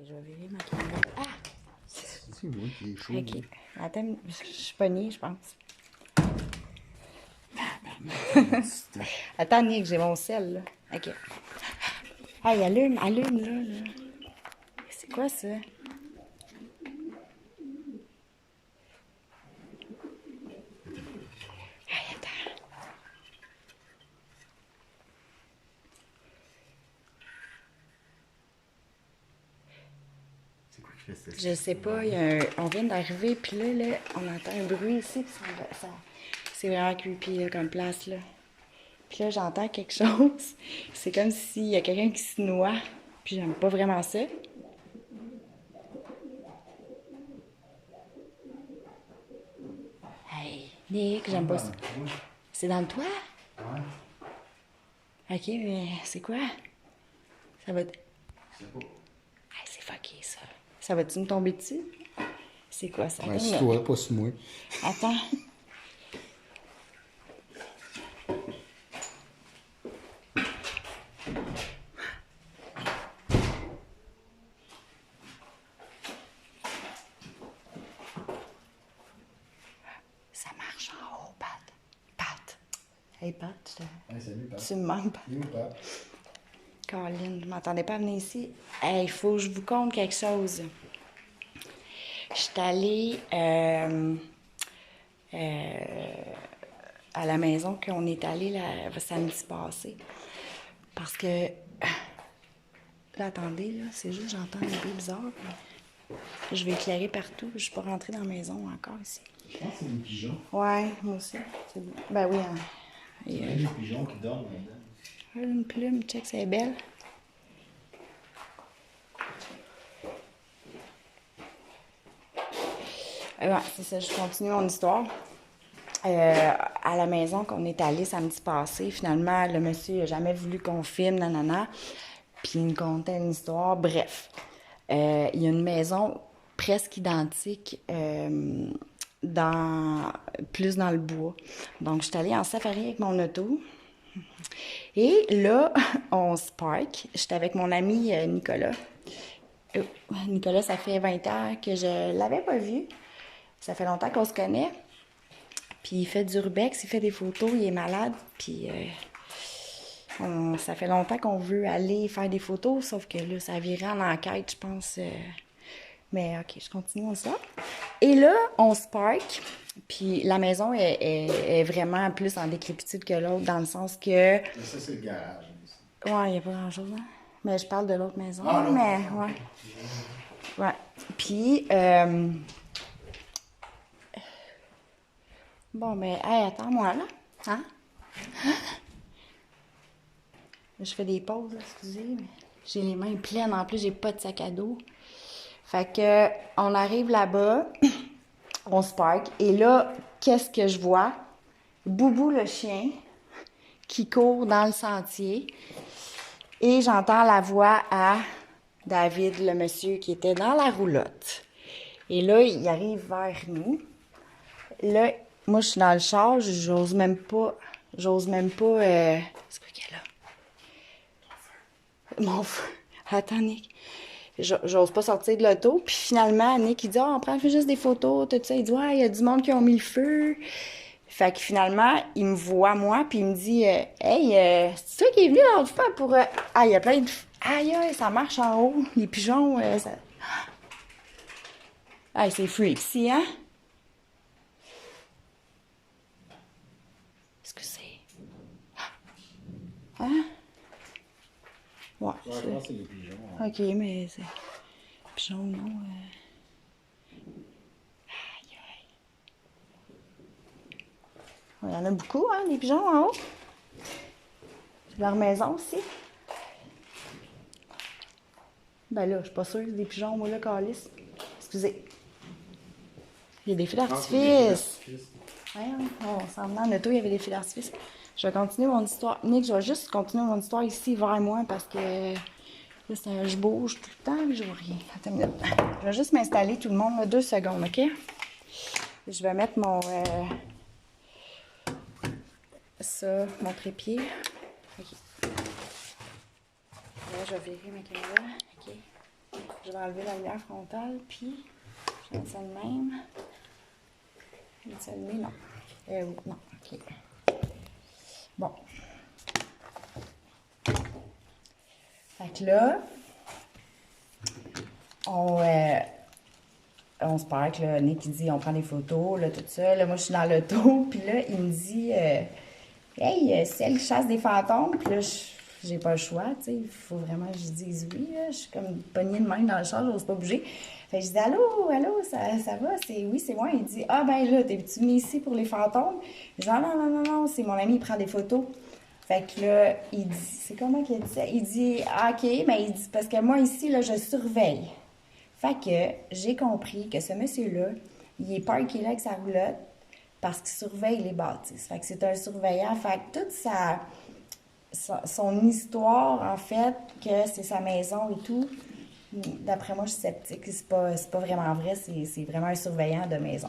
Je vais virer ma caméra. Ah! C'est moi qui est chaud. Ok. Attends, je suis pognée, je pense. Attends, Nick, j'ai mon sel, là. Ok. Hey, allume, là. C'est quoi ça? Hey, attends. C'est quoi qui fait ça? Je sais pas, on vient d'arriver, puis là, on entend un bruit ici, puis c'est vraiment creepy, là, comme place, là. Puis là, j'entends quelque chose. C'est comme s'il y a quelqu'un qui se noie, puis j'aime pas vraiment ça. Hey, Nick, j'aime pas ça. C'est dans le toit? Ouais. Ok, mais c'est quoi? Ça va... Je sais pas. Hey, c'est fucké, ça. Ça va-tu me tomber dessus? C'est quoi ça? Ben, Attends, c'est là. toi, pas sur moi. Attends. Ça marche en haut, Pat. Pat. Hey, Pat, Hey, salut, Pat. tu me manques, Pat. Salut, Pat. Caroline, je m'attendais pas à venir ici. Hey, il faut que je vous conte quelque chose. Je suis allée à la maison qu'on est allé samedi passé. Parce que... Là, attendez, là, c'est juste j'entends des bruits bizarres. Je vais éclairer partout. Je suis pas rentrée dans la maison encore ici. Je pense que c'est des pigeons. Ouais, moi aussi. Ben oui. Hein. Il y a des pigeons qui dorment là-dedans. Une plume, check, c'est belle. Ouais, c'est ça, je continue mon histoire. À la maison qu'on est allé samedi passé, finalement, le monsieur n'a jamais voulu qu'on filme, nanana. Puis il me contait une histoire. Bref, il y a une maison presque identique plus dans le bois. Donc, je suis allée en safari avec mon auto. Et là, on se parque. J'étais avec mon ami Nicolas. Nicolas, ça fait 20 ans que je l'avais pas vu. Ça fait longtemps qu'on se connaît. Puis il fait du urbex, il fait des photos, il est malade. Puis ça fait longtemps qu'on veut aller faire des photos, sauf que là, ça virait en enquête, je pense. Mais OK, je continue ça. Et là, on se parque. Puis la maison est vraiment plus en décrépitude que l'autre, dans le sens que... Mais ça, c'est le garage. Ouais, il n'y a pas grand-chose, hein? Mais je parle de l'autre maison. Ah, l'autre mais maison. ouais. Ouais. Puis, bon, mais, hey, attends-moi, là. Hein? Je fais des pauses, là, excusez, mais j'ai les mains pleines. En plus, j'ai pas de sac à dos. Fait que, on arrive là-bas, on se parque, et là, qu'est-ce que je vois? Boubou, le chien, qui court dans le sentier, et j'entends la voix à David, le monsieur qui était dans la roulotte. Et là, il arrive vers nous. Là, moi, je suis dans le char, j'ose même pas... C'est quoi qu'il y a là? Mon feu. Attends, Nick. J'ose pas sortir de l'auto. Puis finalement, Nick, il dit, on prend juste des photos, tout ça. Il dit, ouais, il y a du monde qui ont mis le feu. Fait que finalement, il me voit, moi, puis il me dit, hey, c'est toi qui es venu l'autre fois pour... Ah, il y a plein de... Aïe, ça marche en haut. Les pigeons, ça... Ah, c'est freaky, hein? Est-ce que c'est... Hein? Ouais, Je pense que c'est les pigeons. OK, mais c'est... Pigeons, non. Aïe, aïe. Il y en a beaucoup, hein, des pigeons en haut. C'est leur maison aussi. Ben là, je suis pas sûre que c'est des pigeons, moi, là, calice. Excusez. Il y a des feux d'artifice. Ouais, on s'en venait en auto, il y avait des feux d'artifice. Je vais continuer mon histoire. Nick, je vais juste continuer mon histoire ici vers moi parce que là, je bouge tout le temps et je vois rien. Attends une minute. Je vais juste m'installer tout le monde, là, 2 secondes, OK? Je vais mettre mon trépied. OK. Là, je vais virer ma caméra. OK. Je vais enlever la lumière frontale, puis je vais mettre ça de même. Je vais mettre ça allumé, non. Oui, non, ok. Bon. Fait que là, on se parle, là, Nick il dit on prend des photos, là, tout ça. Là, moi, je suis dans l'auto, puis là, il me dit hey, c'est elle qui chasse des fantômes, puis là, j'ai pas le choix, tu sais, il faut vraiment que je dise oui, là. Je suis comme pognée de main dans le char, j'ose pas bouger. Fait que je dis allô, ça va, oui, c'est moi. Il dit ah ben là, t'es-tu mis ici pour les fantômes? Je dis non, c'est mon ami, il prend des photos. Fait que là, il dit, c'est comment qu'il dit ça? Il dit, ah, OK, mais il dit, parce que moi ici, là, je surveille. Fait que j'ai compris que ce monsieur-là, il est parké là avec sa roulotte parce qu'il surveille les bâtisses. Fait que c'est un surveillant. Fait que toute son histoire, en fait, que c'est sa maison et tout, d'après moi, je suis sceptique. C'est pas vraiment vrai. C'est vraiment un surveillant de maison.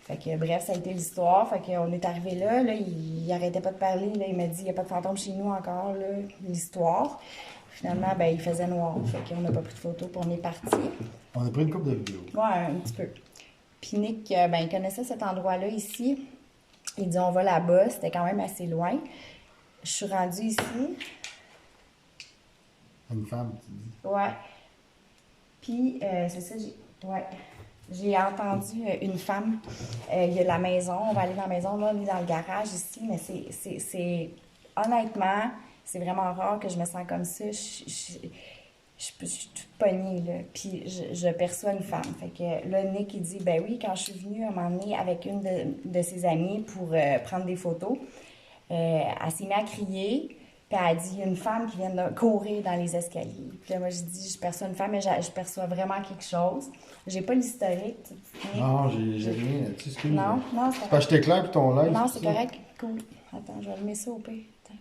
Fait que, bref, ça a été l'histoire. Fait qu'on est arrivé là, il arrêtait pas de parler. Là, il m'a dit, il n'y a pas de fantôme chez nous encore, là, l'histoire. Finalement, ben, il faisait noir. Fait qu'on n'a pas pris de photos, puis on est parti. On a pris une couple de vidéos. Ouais, un petit peu. Puis Nick, ben, il connaissait cet endroit-là ici. Il dit, on va là-bas. C'était quand même assez loin. Je suis rendue ici. Une femme, tu dis. Ouais. Puis, c'est ça, j'ai entendu une femme. Il y a la maison. On va aller dans la maison. Là, on est dans le garage ici. Mais c'est honnêtement, c'est vraiment rare que je me sens comme ça. Je suis toute pognée, là. Puis, je perçois une femme. Fait que là, Nick, il dit, ben oui, quand je suis venue à un moment donné avec une de ses amies pour prendre des photos, elle s'est mise à crier. Puis elle a dit, il y a une femme qui vient de courir dans les escaliers. Puis là, moi, je dis, je perçois une femme, mais je perçois vraiment quelque chose. J'ai pas l'historique. Non, j'ai rien là-dessus. Excuse-moi. Non, c'est C'est parce que correct. je t'éclaire pour ton live. Non, c'est correct. Cool. Attends, je vais allumer ça au pire. Attends.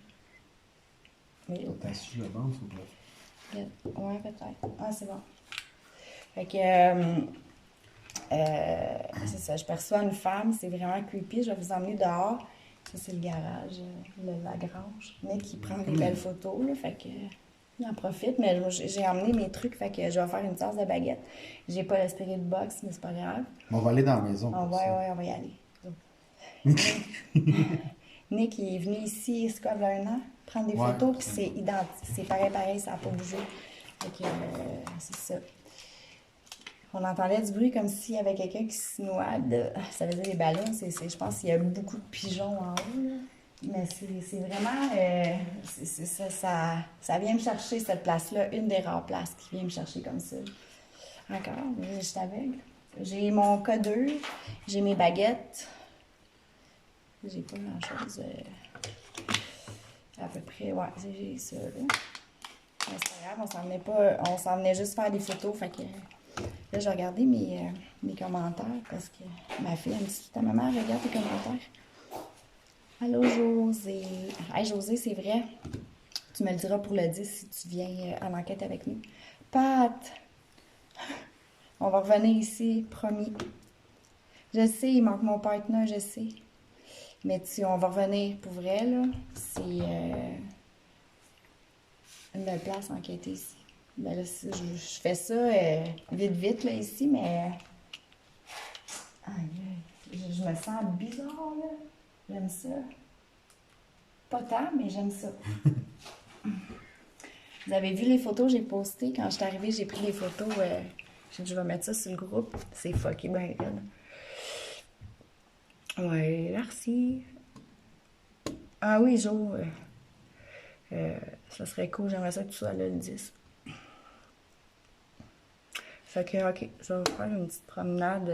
Mais, Attends, si je le bande, faut que ouais, peut-être. Ah, c'est bon. Fait que, c'est ça, je perçois une femme, c'est vraiment creepy. Je vais vous emmener dehors. Ça, c'est le garage, la grange. Nick qui prend des belles photos, là, fait que il en profite. Mais j'ai emmené mes trucs, fait que je vais faire une séance de baguette. J'ai pas respiré de boxe, mais c'est pas grave. On va aller dans la maison. On va y aller. Nick, il est venu ici, c'est quoi, il y a un an, prendre des photos, puis c'est identique. C'est pareil, ça n'a pas bougé. Fait que, c'est ça. On entendait du bruit comme s'il y avait quelqu'un qui se noie. Ça faisait des ballons. Je pense qu'il y a beaucoup de pigeons en haut, là. Mais c'est vraiment... ça vient me chercher, cette place-là. Une des rares places qui vient me chercher comme ça. Encore, je suis aveugle. J'ai mon K2, j'ai mes baguettes. J'ai pas grand-chose. À peu près, ouais, j'ai ça, là. Mais c'est pas grave, on s'en venait juste faire des photos, fait que... Là, j'ai regardé mes commentaires parce que ma fille, elle me dit, ta maman regarde tes commentaires. Allô, José. Hey, José, c'est vrai. Tu me le diras pour le 10 si tu viens à l'enquête avec nous. Pat, on va revenir ici, promis. Je sais, il manque mon partenaire, je sais. Mais on va revenir pour vrai, là. C'est une belle place à enquêter ici. Ben là, je fais ça vite, là, ici, mais... je me sens bizarre, là. J'aime ça. Pas tant, mais j'aime ça. Vous avez vu les photos que j'ai postées? Quand je suis arrivée, j'ai pris des photos. Je vais mettre ça sur le groupe. C'est fucké bien raide. Ouais, merci. Ah oui, Jo. Ça serait cool. J'aimerais ça que tu sois là le 10. Fait que, OK, je vais faire une petite promenade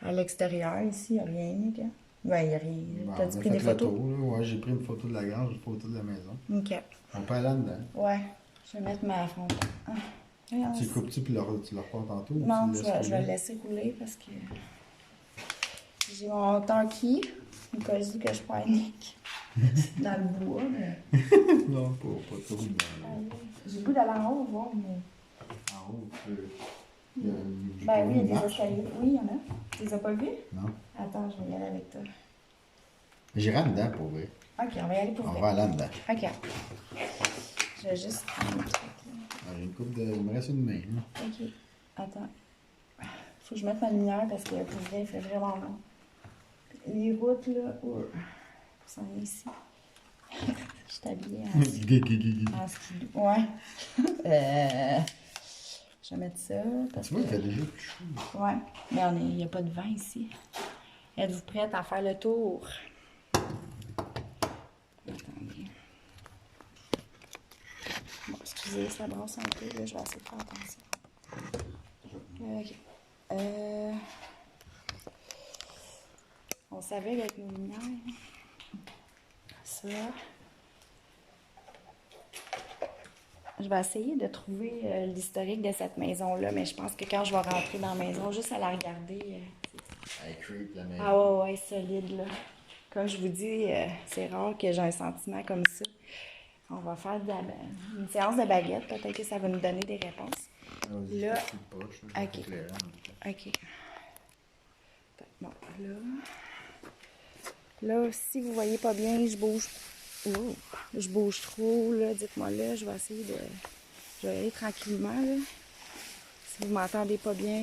à l'extérieur ici. Il n'y a rien, Nick, hein? Ben, il n'y a rien. T'as-tu pris des photos? Ouais, j'ai pris une photo de la grange, une photo de la maison. OK. On peut aller là-dedans. Ouais, je vais mettre ma fronde. Ah, tu coupes-tu puis tu le repars tantôt? Non, je vais le laisser rouler parce que j'ai mon tanky, une cause que je prends Nick dans le bois. Mais... non, pas trop. J'ai le goût d'aller en haut voir, mais... En haut, Ben oui, il y a des escaliers. Oui, il y en a. Tu les as pas vus? Non. Attends, je vais y aller avec toi. J'irai dedans pour vrai. OK, on va y aller pour vrai. On va aller dedans. OK. Je vais juste prendre le truc. J'ai une coupe de. Il me reste une main. Là. Ok. Attends. Faut que je mette ma lumière parce que pour vrai, il fait vraiment long. Les routes, là, sont ici. Je suis habillée en ski. Ouais. Je vais mettre ça. Parce Tu vois, il que... fait déjà plus chaud. Ouais. Mais il n'y a pas de vent ici. Êtes-vous prête à faire le tour? Attendez. Bon, excusez, ça brasse un peu. Là, je vais essayer de faire attention. OK. On savait avec nos lumières. Ça. Je vais essayer de trouver l'historique de cette maison-là, mais je pense que quand je vais rentrer dans la maison, juste à la regarder. Elle creep la maison. Ah ouais, solide, là. Comme je vous dis, c'est rare que j'ai un sentiment comme ça. On va faire une séance de baguette. Peut-être que ça va nous donner des réponses. Là, Poche, OK. OK. Bon, là... Là, si vous voyez pas bien, je bouge. Oh, je bouge trop, là. Dites-moi là, je vais essayer de... Je vais aller tranquillement, là. Si vous m'entendez pas bien...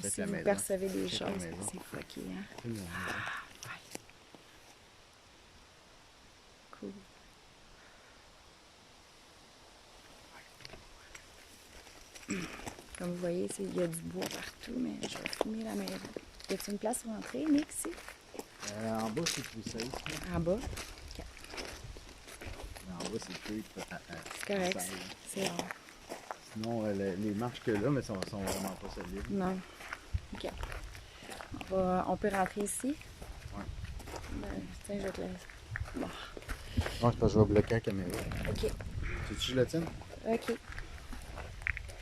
Si vous percevez des choses, c'est fucké, hein? Ah, ouais. Cool. Comme vous voyez, il y a du bois partout, mais je vais filmer la maison. Y a-t-il une place pour entrer, Nick, ici? En bas, c'est plus safe. En bas? OK. En bas, c'est creep. C'est correct, c'est rare. Sinon, les marches que là, mais sont vraiment pas solides. Non. OK. On peut rentrer ici? Ouais. Tiens, je te laisse. Bon. Non, c'est parce que je vais bloquer la caméra. OK. Tu veux que je la tienne? OK.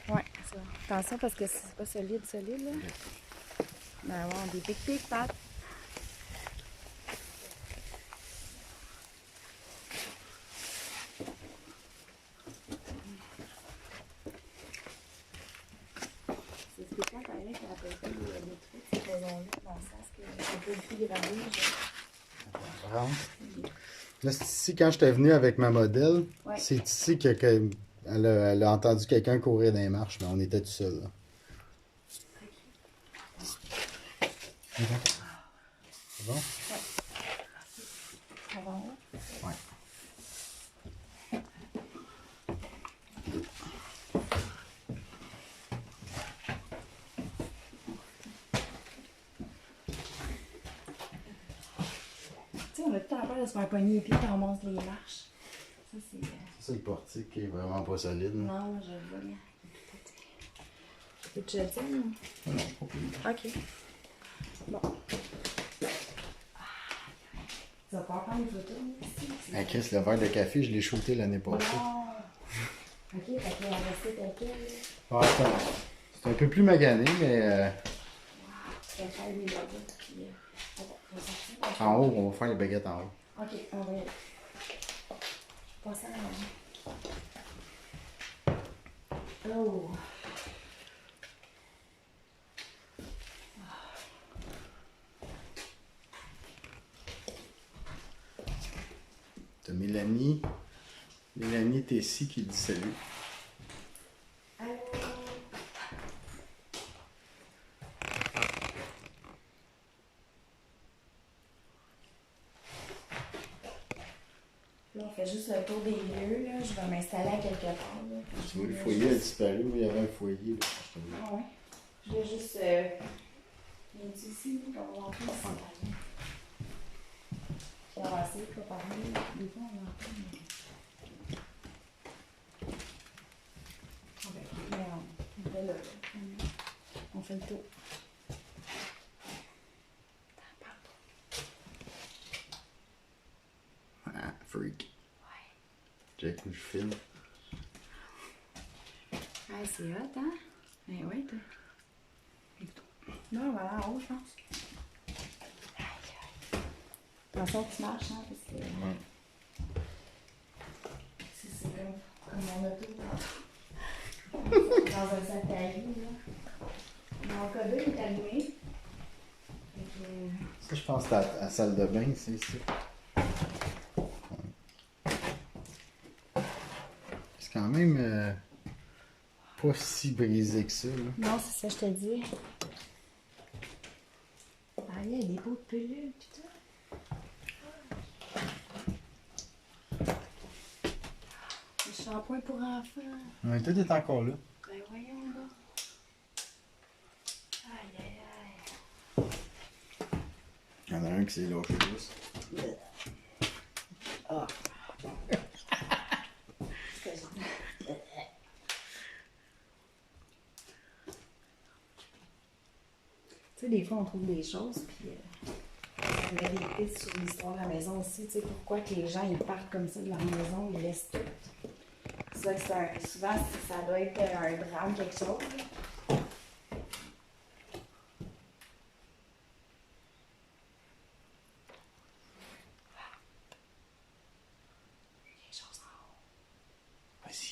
Ouais, c'est bon. Attention parce que c'est pas solide, là. Ben ouais, des big pattes. C'est spécial quand même qu'on appelle ça des trucs, cette maison-là, dans le sens que c'est un peu plus gradé. Là, c'est ici, quand j'étais venu avec ma modèle, Ouais. c'est ici elle a entendu quelqu'un courir dans les marches, mais on était tout seul. Là. C'est bon? Ça va en haut? Ouais. Tu sais, on a tout le temps peur de se faire pogner les pieds quand on monte les marches. Ça, c'est... C'est le portique qui est vraiment pas solide. Là. Non, je vois bien. Tu le tiens? Non, pas plus. OK. Bon. Tu vas pouvoir prendre une photo ici? Hey Chris, le verre de café, je l'ai shooté l'année passée. Non. OK, fait qu'on va rester tel quel. Ouais, c'est un peu plus magané, mais Je vais faire les baguettes. Puis, attends, je vais sortir. en haut, on va faire les baguettes en haut. OK, on va y aller. Passez à la main. Oh. T'as Mélanie Tessie qui dit salut. Allô? Là, on fait juste le tour des lieux. Là. Je vais m'installer à quelque part. Là. Tu vois, le foyer a disparu, mais il y avait un foyer. Là, Ah ouais. Je vais juste... Il y a ici, qu'on va entrer ici. On va essayer de préparer. Des fois, on entend, mais... On fait là. On fait le tour. Ah, freak. Ouais. Check où je filme. Ah, c'est hot, hein? Eh ouais, toi. Non, on va aller en haut, je pense. Attention que tu marches, hein, parce que... Ouais. C'est comme mon auto, dans un sac à riz, là. Mon code est allumé. Donc, Ça, je pense que c'est la salle de bain, c'est ici. C'est quand même pas si brisé que ça. Là. Non, c'est ça, je te dis. Ah, il y a des beaux de pelules, putain. Le shampoing pour enfants. Ouais, tout est encore là. Ben voyons là. Aïe, aïe, aïe. Il y en a un qui s'est lâché juste. Ah. Tu sais, des fois, on trouve des choses, puis ça met des pistes sur l'histoire de la maison aussi. Tu sais, pourquoi que les gens, ils partent comme ça de leur maison, ils laissent tout. Ça, souvent, ça doit être un drame, quelque chose. Là. Quelque chose en haut. Vas-y.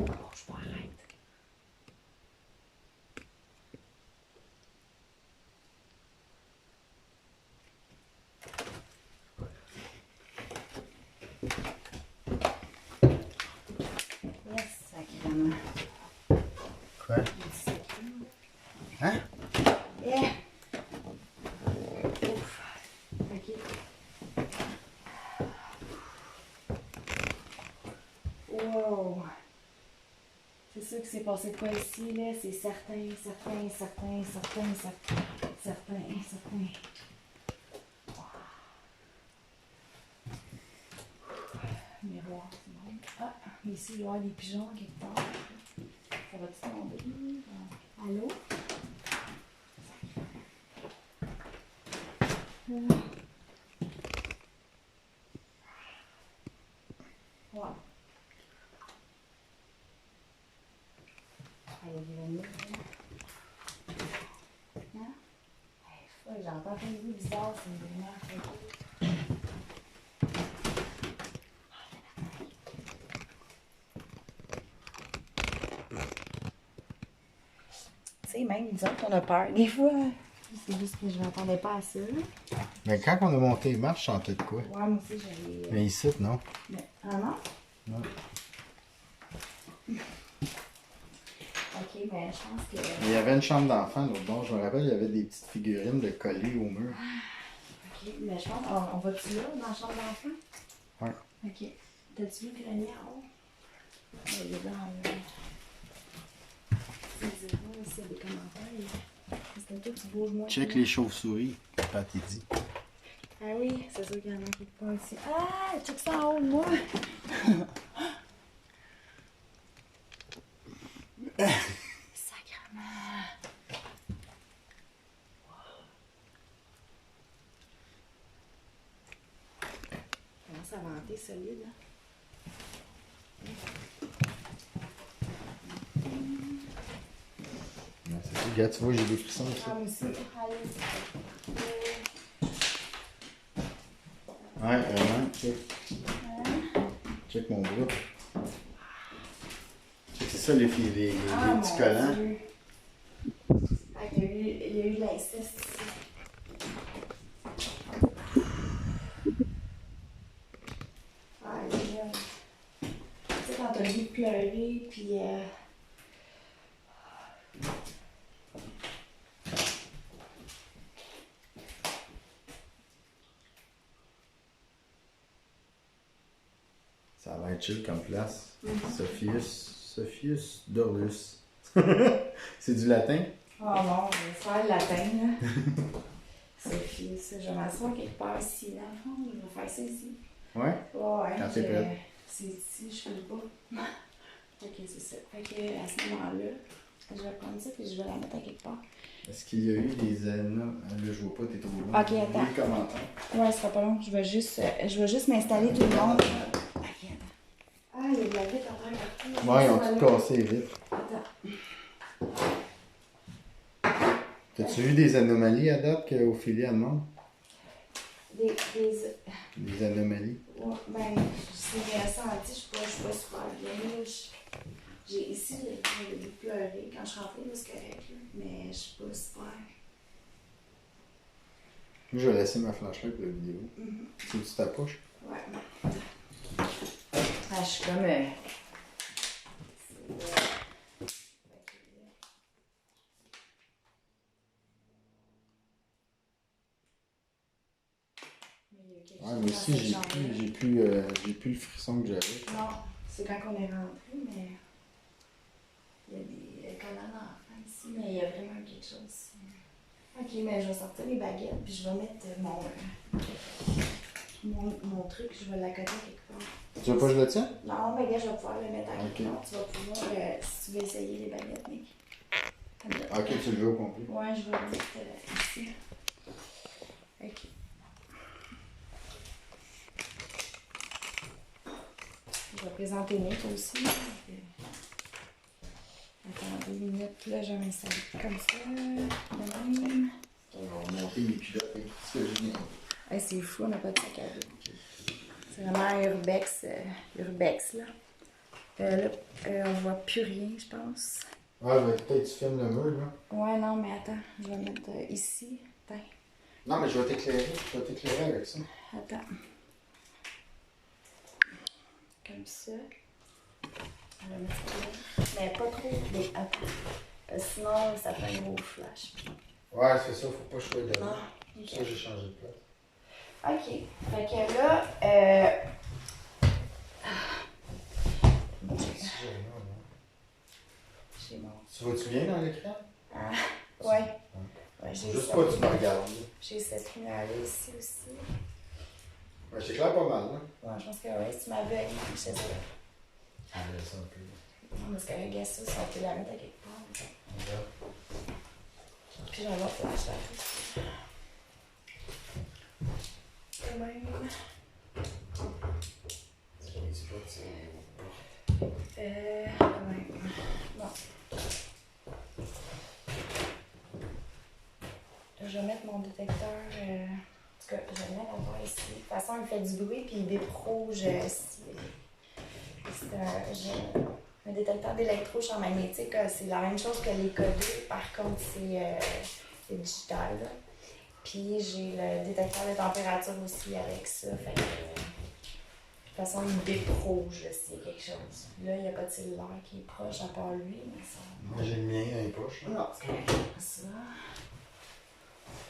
Oh, je m'arrête. Yes, sacrément. Quoi? Hein? Yeah. Ouf. OK. Wow. C'est sûr que c'est passé de quoi ici, là? C'est certain. Miroir, c'est bon. Ah, ici, il y aura des pigeons quelque part. Ça va-tu tomber? Allô? Wow. Il y a des vanilles, là. Hein? J'entends plein de bruits bizarres, c'est vraiment affreux. Tu sais, même, disons qu'on a peur. Des fois, c'est juste que je m'attendais pas à ça. Mais quand on a monté les marches, je sentais de quoi? Ouais, moi aussi, j'avais. Mais ici, non? Ah non? Non. Ok, mais je pense que. Il y avait une chambre d'enfant l'autre bord. Je me rappelle, il y avait des petites figurines de collées au mur. Ok, mais je pense. On va-tu là, dans la chambre d'enfant? Ouais. Ok. T'as-tu vu Grenier en haut? Il est dans le. C'est zéro, s'il y a des commentaires. C'est toi, tu bouges moins. Check les chauves-souris, Pat il dit. Ah oui, c'est sûr qu'il y en a quelque part ici. Ah, check ça en haut de moi! Sacrement! Commence à vanter solide, hein? Ouais, c'est ça, regarde, tu vois, j'ai des frissons Ah, aussi. moi aussi. Allez. Ouais, vraiment, check. Check mon bras. Check, c'est ça les petits collants. Dieu. Ah, il y a eu de l'inceste ici. Aïe, aïe. Tu sais, quand t'as le goût de pleurer, puis. Ça va être chill comme place. Sophius Dorlus. C'est du latin? Oh non, je vais faire le latin, là. Sophie, ça, je vais m'asseoir quelque part ici, dans le fond. Je vais faire ça ici. Ouais? Ouais, Quand t'es prête. c'est ici, je fais le bas. Ok, c'est ça. Fait que à ce moment-là, je vais prendre ça puis je vais la mettre à quelque part. Est-ce qu'il y a eu des anneaux? Là, je vois pas, t'es trop loin. Ok, attends. Les commentaires. Ouais, ce sera pas long. Je vais juste m'installer tout le monde. Ok, attends. Ah, il y a de la vitre en train partout. Ouais, ils ont tout cassé vite. Attends. T'as-tu vu des anomalies à date qu'Ophélie a demandé? Des... Des anomalies? Ouais, ben, c'est ressenti, je suis pas super bien. Je Ici, j'ai dû pleurer quand je suis rentrée, c'est correct, là, mais je suis pas super. Moi, je vais laisser ma flashlight pour la vidéo. Tu veux que tu t'approches? Ouais. Ah, je suis comme. Ouais, mais aussi, j'ai plus le frisson que j'avais. Non, c'est quand on est rentré, mais il y a des collants d'enfants ici, mais il y a vraiment quelque chose. Ok, mais je vais sortir les baguettes, puis je vais mettre mon truc, je vais l'accoter quelque part. Tu veux pas que je le tienne? Non, mais gars, je vais pouvoir le mettre à quelque Ok. part. Tu vas pouvoir, si tu veux essayer les baguettes, Nick. Ok, tu le veux au complet. Ouais, je vais le mettre ici. Ok. Je vais présenter Nick aussi. Attends 2 minutes, là, je vais m'installer comme ça. De même. On va monter mes culottes et tout ce que j'ai mis. Hey, c'est fou, on n'a pas de sac à dos. C'est vraiment urbex, là. Là, on voit plus rien, je pense. Ouais, mais peut-être tu filmes le mur, là. Ouais, non, mais attends, je vais mettre ici. Attends. Non, mais je vais t'éclairer avec ça. Attends. Comme ça. On va mettre ça là. Mais pas trop. Attends. Sinon, ça fait un gros flash. Ouais, c'est ça, faut pas que je sois dedans. Non. Ça, j'ai changé de place. Ok. Fait que là, j'ai mon. Tu vois-tu bien dans l'écran? Ah, ouais. Ouais, Juste pas que tu me regardes. J'ai cette lumière-là ici aussi. Ouais, c'est clair pas mal, là. Ouais, je pense que oui, si tu m'avais je sais ça. Ah, ça un peu. Non, parce que regarde ça, si on peut la mettre à quelque part. Regarde. Puis j'en vais flash là aussi. Quand même. C'est pas, Quand même. Non. Je vais mettre mon détecteur. En tout cas, je vais le mettre encore ici. De toute façon, il fait du bruit, puis il vibre rouge. C'est un détecteur d'électrochamp magnétique. C'est la même chose que les codés. Par contre, c'est digital. Là. Puis j'ai le détecteur de température aussi avec ça. Fait que, de toute façon, il vibre rouge s'il y a quelque chose. Là, il n'y a pas de cellulaire qui est proche à part lui. Mais ça... Moi, j'ai le mien dans les poches. Là. Non, c'est correct. Ça.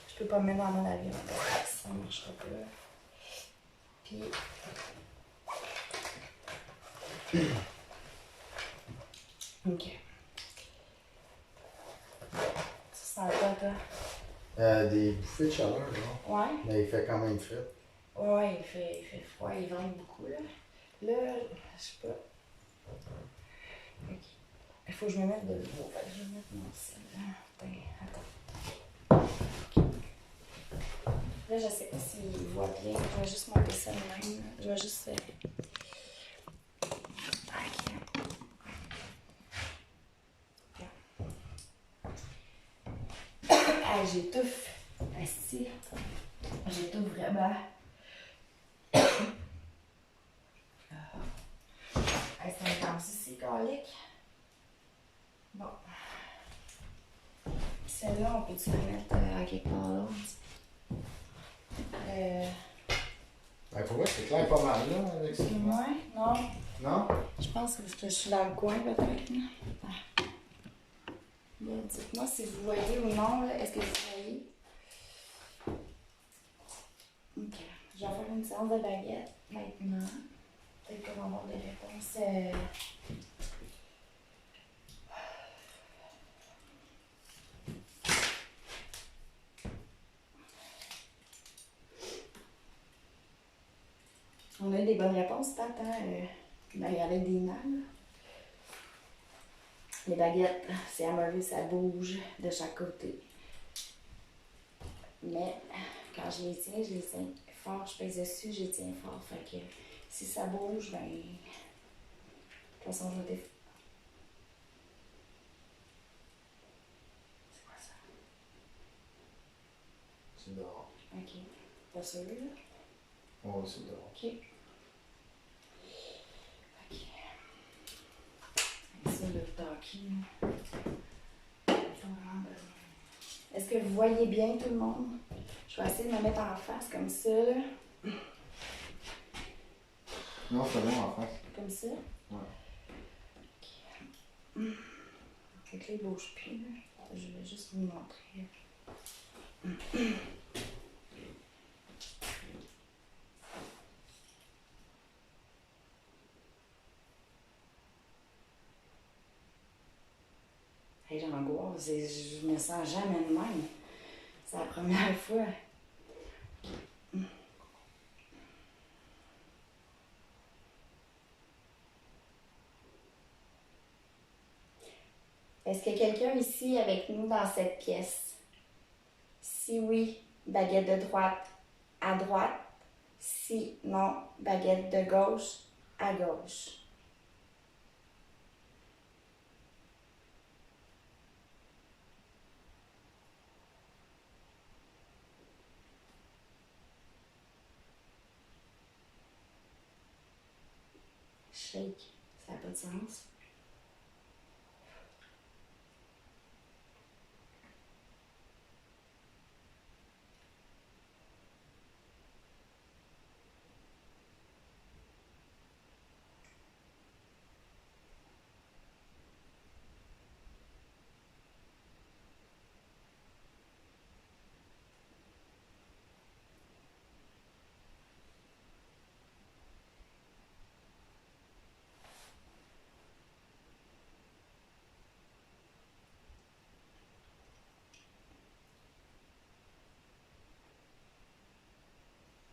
Je peux pas me mettre dans mon avion. Ça ne marchera pas. Puis. Ok. Ça sent quoi, toi? Des bouffées de chaleur, là. Ouais. Mais il fait quand même frais. Ouais, il fait froid, il vente beaucoup, là. Là, je sais pas. Ok. Il faut que je me mette de l'eau. Fait que je vais mettre mon sel. Attends. Là, je sais pas s'il voit bien. Je vais juste monter ça de même. Je vais juste. Ok. Ah, j'étouffe. Asti. J'étouffe vraiment. C'est intense ici, calique. Bon. Celle-là, on peut-tu la mettre à quelque part d'autre? Ben, pour moi, c'est clair pas mal, là, avec ça. Ouais, non. Non? Je pense que je suis dans le coin, peut-être. Ah. Dites-moi si vous voyez ou non, là. Est-ce que vous voyez? Ok. Je vais faire une séance de baguette maintenant. Peut-être qu'on va avoir des réponses. On a eu des bonnes réponses, Pat, avec des nains. Les baguettes, c'est amovible, ça bouge de chaque côté. Mais quand je les tiens fort, je pèse dessus, je les tiens fort. Fait que si ça bouge, ben. De toute façon, je vais défaire. C'est quoi ça? C'est dehors. Ok. Pas sûr, là? Oh, c'est dehors. Ok. Ok. Ça, là, Ok. Est-ce que vous voyez bien tout le monde? Je vais essayer de me mettre en face comme ça. Non, c'est bon en face. Comme ça? Ouais. Ok. Fait que là, il bouge plus. Là. Je vais juste vous montrer. Hey, j'angoisse. Je me sens jamais de même. C'est la première fois. Est-ce qu'il y a quelqu'un ici avec nous dans cette pièce? Si oui, baguette de droite à droite. Si non, baguette de gauche à gauche. Shake, ça n'a pas de sens.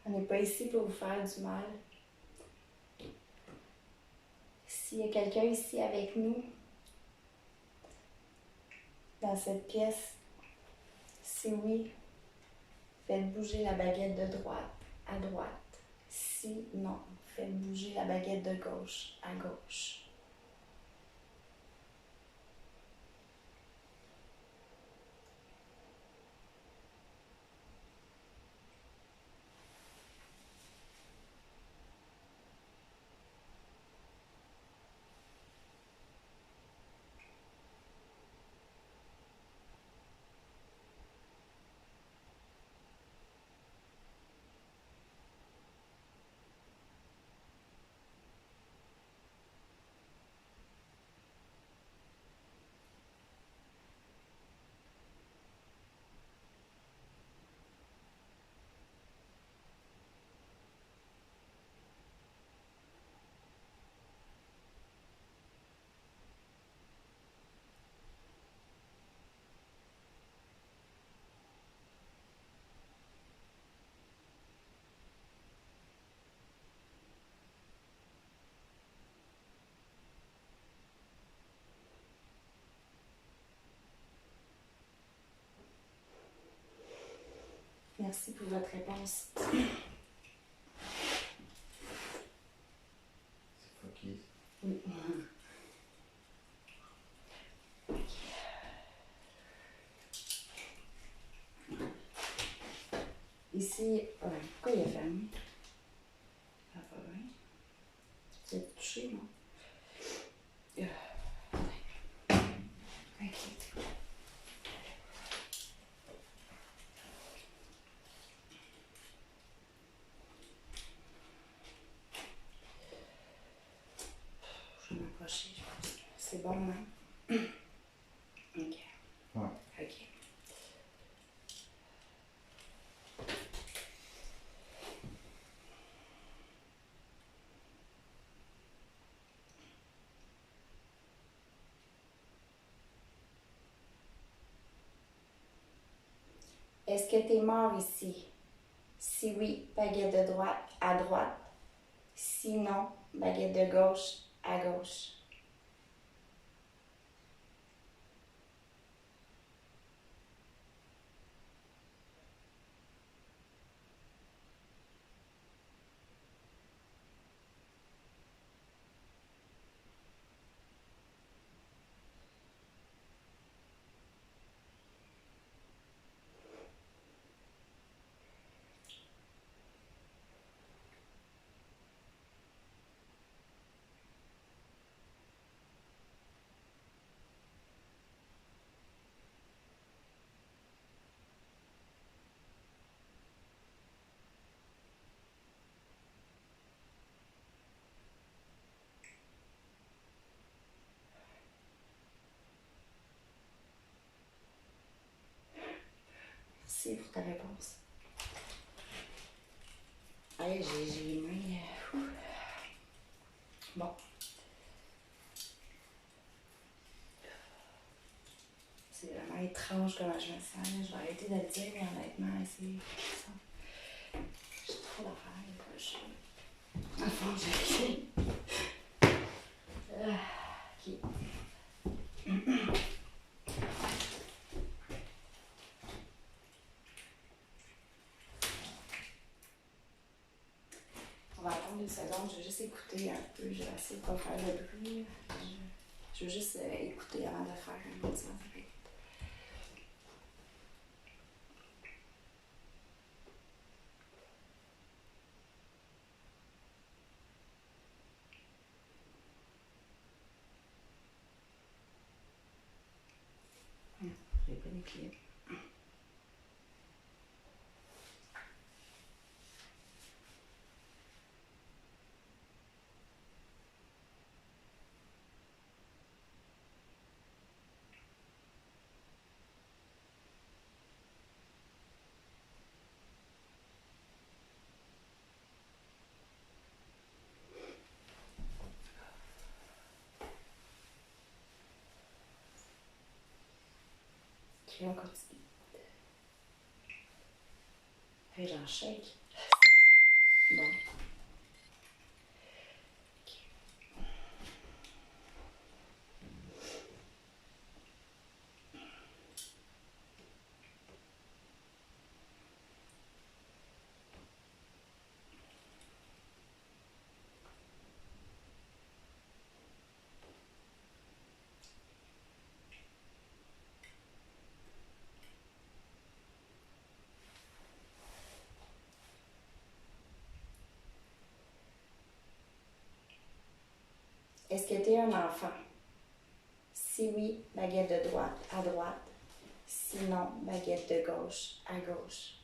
On n'est pas ici pour vous faire du mal. S'il y a quelqu'un ici avec nous, dans cette pièce, si oui, faites bouger la baguette de droite à droite. Si non, faites bouger la baguette de gauche à gauche. Merci pour votre réponse. C'est fucky. Oui. Ici, pourquoi il a fermé? Ah, pas bien. Tu as touché, non? Ok. Je vais m'approcher, je pense. C'est bon, hein? Ok. Ouais. Ok. Est-ce que tu es mort ici? Si oui, baguette de droite à droite. Si non, baguette de gauche à gauche. Merci pour ta réponse. Allez, j'ai les mains. Bon. C'est vraiment étrange comment je me sens. Je vais arrêter de le dire, mais honnêtement, c'est ça. J'ai trop d'affaires. Enfin, j'ai OK. On va attendre 2 secondes. Je vais juste écouter un peu. Je vais essayer de ne pas faire de bruit. Je veux juste écouter avant de faire un autre sens. J'ai pas d'équilibre. OK, on continue. Hey, j'en shake. Bon. Est-ce que tu es un enfant? Si oui, baguette de droite à droite. Sinon, baguette de gauche à gauche.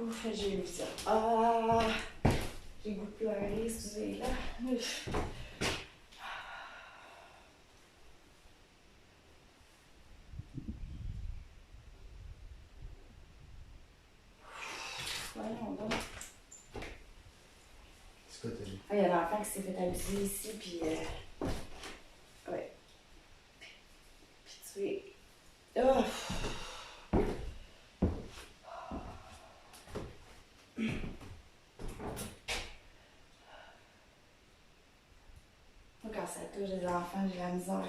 Ouf, j'ai eu ça. Ah! J'ai goût de pleurer, excusez là. Voyons donc. C'est quoi, t'as dit? Ah, il y a l'enfant qui s'est fait abuser ici, puis ouais. Puis tu es... Oh! Moi, quand ça touche les enfants, j'ai la misère, là.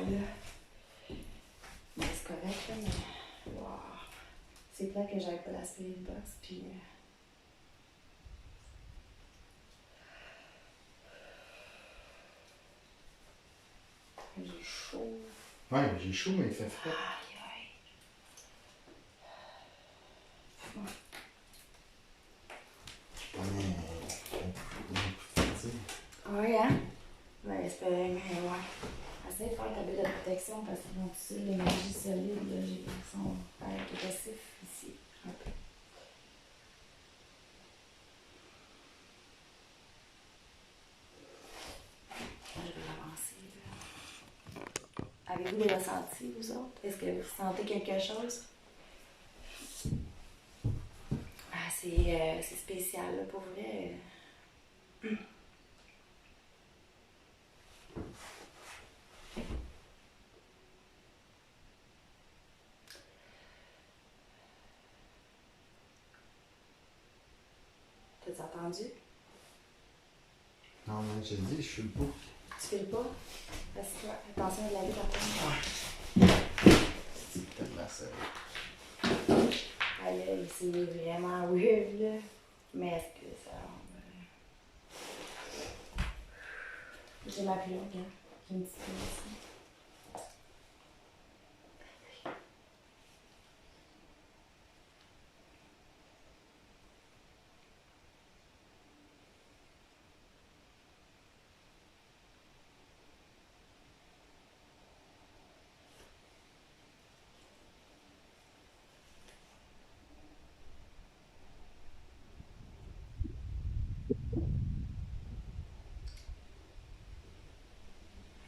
Mais c'est correct, là, mais... Wow. C'est clair que j'avais pas la spirit box, puis... J'ai chaud. Ouais, j'ai chaud, mais il fait froid. Aïe, aïe. Ouais, hein? Ouais, espérer, mais ouais. Essaye de faire ta bulle de protection parce qu'ils vont tuer l'énergie solide, là. Ils sont agressifs ici, un peu. Je vais avancer, là. Avez-vous des ressentis, vous autres? Est-ce que vous sentez quelque chose? Ah, c'est spécial, là, pour vrai. entendu? Non, mais je te dis, je suis pas. Tu files pas? Parce que, attention à la vie après. C'est tellement serré. Aïe, aïe, c'est vraiment weird, là. Mais est-ce que ça... J'ai ma plug, hein. J'ai une petite plug ici.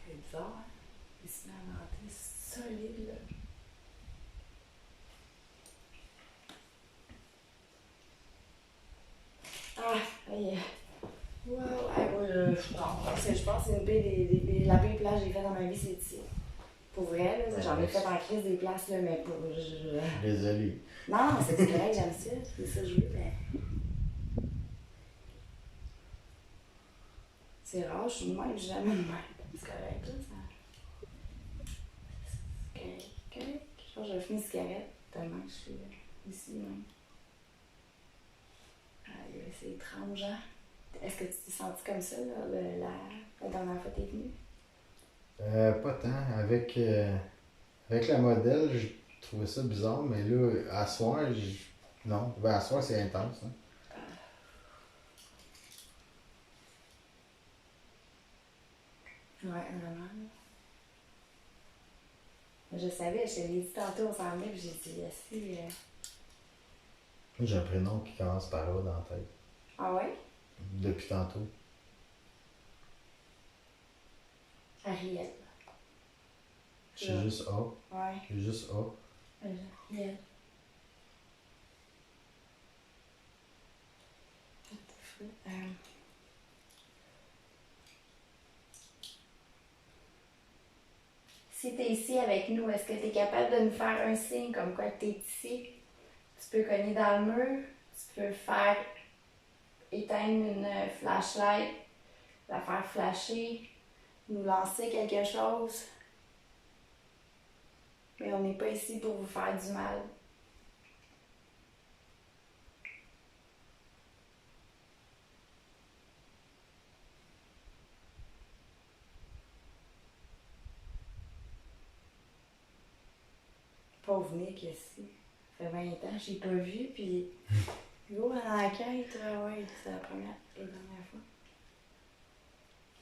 C'est bizarre, hein? Il se met à mentir solide, là. Ah, aïe. Wow, ah, ouais, non, je pense que c'est la pire place que j'ai faite dans ma vie, c'est ici. Pour vrai, là, j'en ai fait en crise des places, là, mais pour. Désolé. Non, c'est correct, j'aime ça. C'est ça que je veux, mais. C'est rare, je suis de même, je suis jamais de même. C'est correct, là, ça. C'est correct, correct. Je pense que je vais finir une cigarette, tellement que je suis ici, même. Aïe, c'est étrange, hein? Est-ce que tu t'es senti comme ça, là, la dernière fois que t'es venue? Pas tant. Avec la modèle, je trouvais ça bizarre, mais là, à soir, non. Ben, à soir, c'est intense. Hein. Ouais, vraiment. Je savais, je te l'ai dit tantôt, on s'en venait, puis j'ai dit, si. Moi, j'ai un prénom qui commence par A dans la tête. Ah ouais? Depuis tantôt. Ariel. J'ai juste A. Ouais. J'ai juste A. Ariel. Si tu es ici avec nous, est-ce que tu es capable de nous faire un signe comme quoi tu es ici? Tu peux cogner dans le mur, tu peux faire éteindre une flashlight, la faire flasher, nous lancer quelque chose. Mais on n'est pas ici pour vous faire du mal. Pauvre Nick ici. Ça fait 20 ans, je l'ai pas vu, puis go à l'enquête, ouais, c'est la première et dernière fois.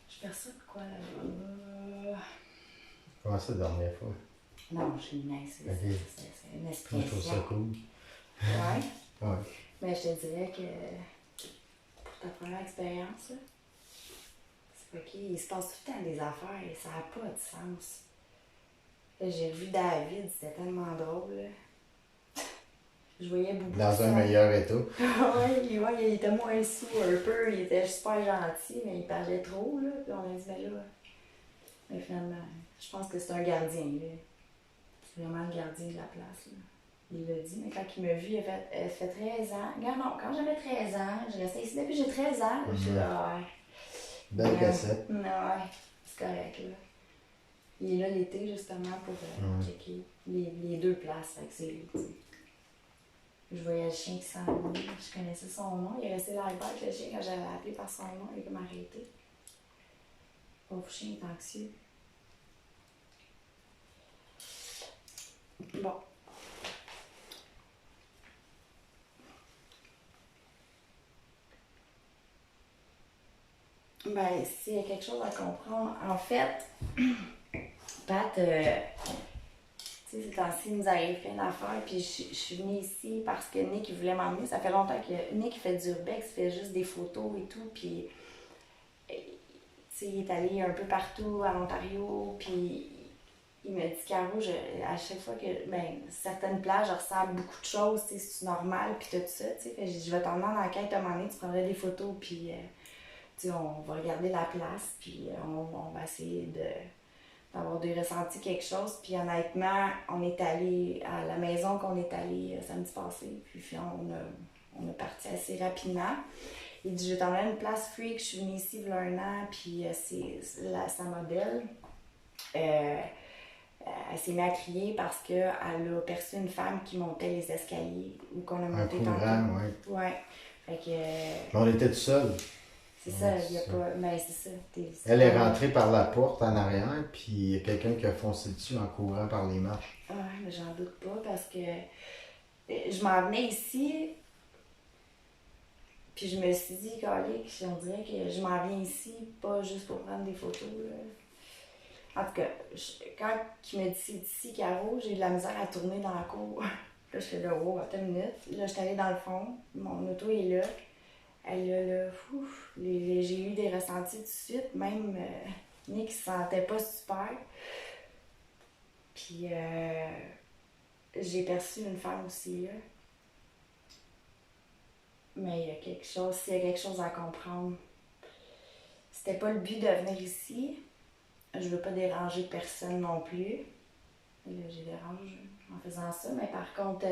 Je perçois de quoi là? Comment ça, la dernière fois? Non, je suis nice. Okay. C'est une Moi, expression. je trouve ça cool. Ouais. Ouais. Mais je te dirais que pour ta première expérience, là, c'est ok. Il se passe tout le temps des affaires et ça n'a pas de sens. Là, j'ai vu David, c'était tellement drôle. Là. Je voyais Boubou. Dans un meilleur état. Ouais, il était moins sous un peu, il était super gentil, mais il parlait trop, là. Puis on a dit, ben là. Mais finalement, je pense que c'est un gardien, là. C'est vraiment le gardien de la place, là. Il l'a dit, mais quand il m'a vu, il a fait, ça fait 13 ans. Regarde, non, quand j'avais 13 ans, je restais ici depuis que j'ai 13 ans. Je suis là, ouais. Belle cassette. Ouais, c'est correct, là. Il est là l'été, justement, pour checker les deux places. Fait que c'est lui, tu sais. Je voyais le chien qui s'en allait, je connaissais son nom. Il est resté là avec le chien quand j'avais appelé par son nom, il a comme arrêté. Pauvre chien est anxieux. Bon. Ben, s'il y a quelque chose à comprendre, en fait, Pat, tu sais, ces temps-ci, il nous arrive plein d'affaires, puis je suis venue ici parce que Nick, il voulait m'emmener. Ça fait longtemps que Nick fait du urbex, il fait juste des photos et tout, puis, tu sais, il est allé un peu partout en Ontario, puis il me dit, Caro, à chaque fois que, ben, certaines plages, je ressens beaucoup de choses, tu sais, c'est normal, puis tout ça, tu sais, fait, je vais t'emmener en enquête à un moment donné, tu prendrais des photos, puis, tu sais, on va regarder la place, puis on va essayer d'avoir des ressentis quelque chose. Puis honnêtement, on est allé à la maison qu'on est allé samedi passé, puis on a parti assez rapidement. Il dit, je vais t'emmener à une place freak, je suis venue ici il y a un an, puis sa modèle. Elle s'est mise à crier parce qu'elle a perçu une femme qui montait les escaliers ou qu'on a Un monté courant, tantôt. ouais. Ouais. Fait que. On était tout seul. C'est Ouais, ça, il c'est n'y a ça. pas. Mais c'est ça. Elle est rentrée par la porte en arrière, puis il y a quelqu'un qui a foncé dessus en courant par les marches. Ouais, mais j'en doute pas parce que je m'en venais ici, puis je me suis dit, Calique, on dirait que je m'en viens ici, pas juste pour prendre des photos. Là. En tout cas, quand il me dit c'est ici, Caro, j'ai de la misère à tourner dans la cour. Là, je fais là, wow, attends une minute. Là, je suis allée dans le fond, mon auto est là. Elle a là, j'ai eu des ressentis tout de suite, même Nick se sentait pas super. Puis j'ai perçu une femme aussi là. Mais il y a quelque chose, s'il y a quelque chose à comprendre. C'était pas le but de venir ici. Je veux pas déranger personne non plus. Là, j'ai dérangé en faisant ça, mais par contre,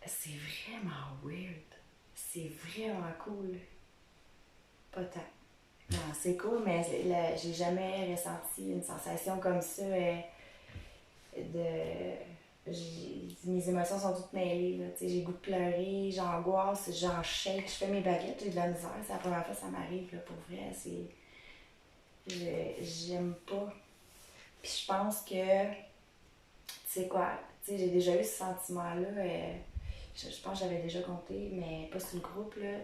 c'est vraiment weird. C'est vraiment cool. Pas tant. Non, c'est cool, mais j'ai jamais ressenti une sensation comme ça mes émotions sont toutes mêlées. Là. J'ai le goût de pleurer, j'angoisse, j'en shake, je fais mes baguettes, j'ai de la misère. C'est la première fois que ça m'arrive, là, pour vrai. J'aime pas. Puis je pense que, tu sais quoi, j'ai déjà eu ce sentiment-là. Je pense que j'avais déjà compté, mais pas sur le groupe. Là.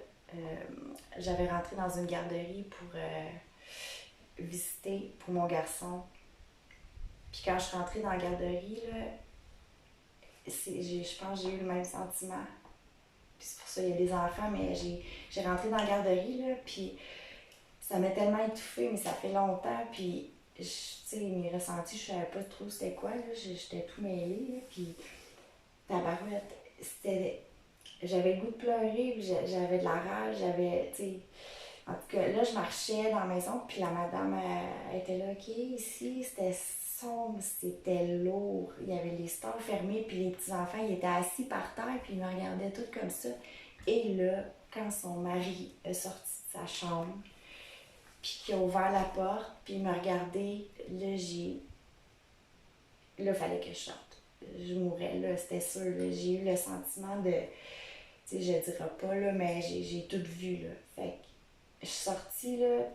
J'avais rentré dans une garderie pour visiter pour mon garçon. Puis quand je suis rentrée dans la garderie, là, je pense que j'ai eu le même sentiment. Puis c'est pour ça qu'il y a des enfants, mais j'ai rentré dans la garderie, là, puis ça m'a tellement étouffée, mais ça fait longtemps, puis tu sais, mes ressentis, je savais pas trop c'était quoi, là, j'étais tout mêlée, là, puis tabarouette, j'avais le goût de pleurer, puis j'avais de la rage, tu sais, en tout cas, là, je marchais dans la maison, puis la madame, elle était là, OK, ici, c'était sombre, c'était lourd. Il y avait les stores fermés, puis les petits-enfants, ils étaient assis par terre, puis ils me regardaient tout comme ça. Et là, quand son mari est sorti de sa chambre, puis qu'il a ouvert la porte, puis il m'a regardé, là, là, il fallait que je sorte. Je mourrais, là, c'était sûr. Là. J'ai eu le sentiment de... Tu sais, je dirais pas, là, mais j'ai tout vu, là. Fait que je suis sortie, là,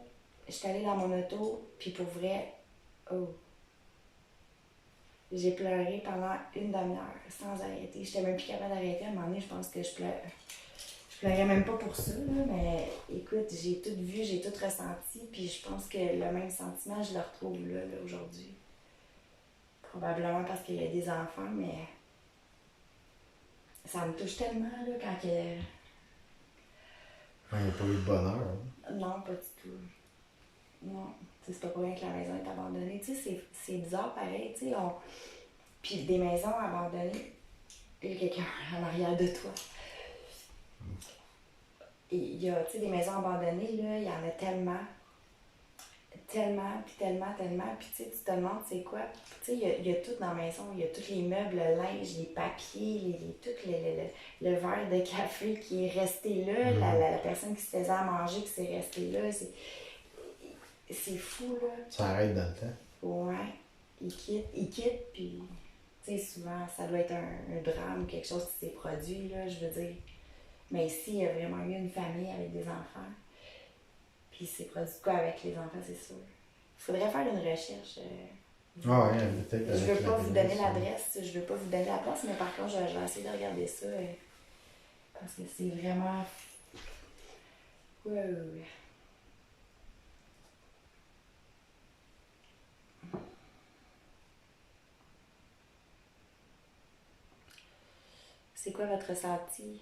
je suis allée dans mon auto, puis pour vrai, oh, j'ai pleuré pendant une demi-heure, sans arrêter. J'étais même plus capable d'arrêter. À un moment donné, je pense que je pleurais même pas pour ça, là, mais écoute, j'ai tout vu, j'ai tout ressenti, puis je pense que le même sentiment, je le retrouve là aujourd'hui. Probablement parce qu'il y a des enfants, mais ça me touche tellement, là, quand que... Il n'y a pas eu de bonheur. Hein? Non, pas du tout. Non, c'est pas pour rien que la maison est abandonnée. Tu sais, c'est bizarre pareil, tu sais. Puis des maisons abandonnées, il y a quelqu'un en arrière de toi. Et il y a, tu sais, des maisons abandonnées, là, il y en a tellement. Tellement, puis tellement, tellement. Puis tu sais, tu te demandes c'est quoi. Tu sais, il y a tout dans la maison. Il y a tous les meubles, le linge, les papiers, tout le verre de café qui est resté là, la personne qui se faisait à manger qui s'est restée là. C'est fou, là. Ça arrête dans le temps. Ouais. Il quitte, puis, tu sais, souvent, ça doit être un drame, quelque chose qui s'est produit, là, je veux dire. Mais ici, il y a vraiment eu une famille avec des enfants. Puis, c'est produit quoi avec les enfants, c'est sûr. Il faudrait faire une recherche. Peut-être. Je veux pas vous donner l'adresse, je veux pas vous donner la place, mais par contre, je vais essayer de regarder ça. Parce que c'est vraiment. Ouais. C'est quoi votre ressenti?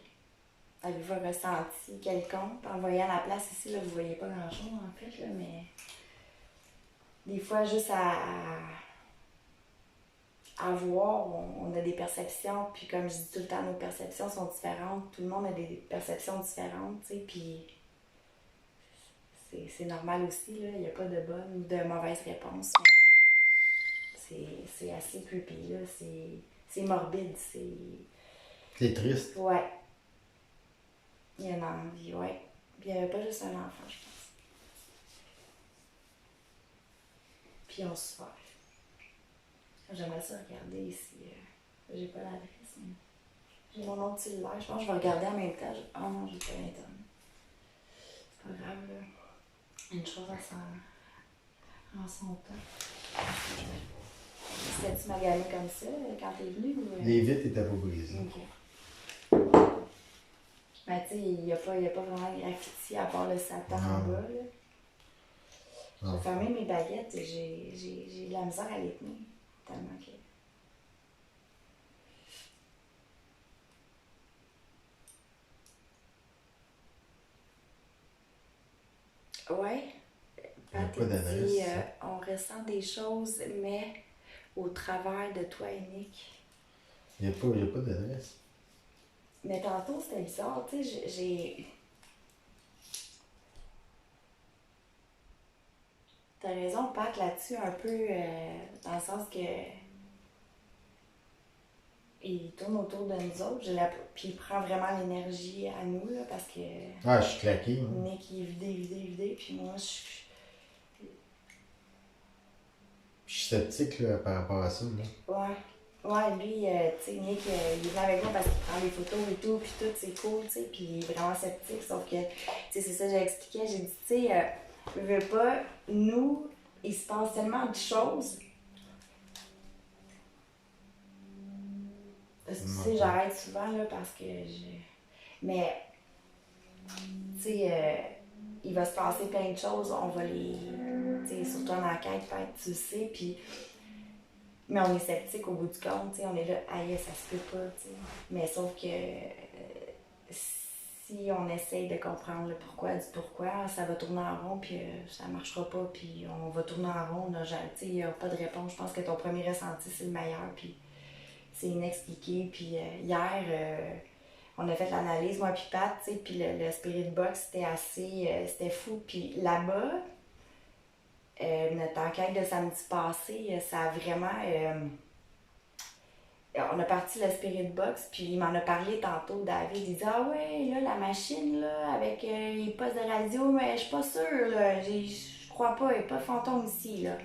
Avez-vous un ressenti quelconque? En voyant la place ici, là, vous voyez pas grand-chose en fait, là, mais des fois, juste à voir, on a des perceptions, puis comme je dis tout le temps, nos perceptions sont différentes. Tout le monde a des perceptions différentes, tu sais, puis c'est normal aussi, là. Il n'y a pas de bonne ou de mauvaise réponse. C'est assez creepy, là. C'est morbide, c'est... T'es triste. Ouais. Il y a une envie, ouais. Puis il n'y avait pas juste un enfant, je pense. Puis on se fait. J'aimerais ça regarder ici. J'ai pas l'adresse, mais j'ai mon autre cellulaire. Je pense que je vais regarder en même temps. Oh non, j'ai pas l'internet. C'est pas grave, là. Une chose en son temps. C'était-tu magané comme ça quand t'es venu ou. Les vitres étaient pas brisées. Ok. Ben, tu sais, il n'y a pas vraiment de graffiti à part le Satan en bas, là. Non. J'ai fermé mes baguettes et j'ai de la misère à les tenir. Tellement que. Ouais. Il y a Pat, pas d'adresse, dit, ça. on ressent des choses, mais au travers de toi et Nick. Il n'y a pas d'adresse. Mais tantôt, c'était bizarre, tu sais, j'ai. T'as raison, Pat, là-dessus, un peu, dans le sens que. Il tourne autour de nous autres, puis il prend vraiment l'énergie à nous, là, parce que. Ah, je suis claqué. Hein. Nick, il est vidé, puis moi, Je suis sceptique là, par rapport à ça. Là. Ouais. Ouais, lui, tu sais, Nick, il vient avec moi parce qu'il prend les photos et tout, puis tout, c'est cool, tu sais, puis il est vraiment sceptique, sauf que, tu sais, c'est ça que j'ai expliqué, j'ai dit, tu sais, je veux pas, nous, il se passe tellement de choses. Tu sais, j'arrête souvent, là, parce que Mais, tu sais, il va se passer plein de choses, on va les. Tu sais, surtout en enquête, peut-être, tu le sais, puis. Mais on est sceptique au bout du compte, tu sais, on est là, aïe, ça se peut pas, tu sais. Mais sauf que si on essaye de comprendre le pourquoi du pourquoi, ça va tourner en rond, puis ça marchera pas, puis on va tourner en rond, tu sais, il n'y a pas de réponse. Je pense que ton premier ressenti, c'est le meilleur, puis c'est inexpliqué. Puis hier, on a fait l'analyse, moi puis Pat, tu sais, puis le spirit box, c'était assez, c'était fou. Puis là-bas, notre enquête de samedi passé, ça a vraiment. On a parti le spirit box, puis il m'en a parlé tantôt, David. Il dit ah ouais, là, la machine, là, avec les postes de radio, mais je suis pas sûre, là. Je crois pas, il n'y a pas de fantôme ici, là.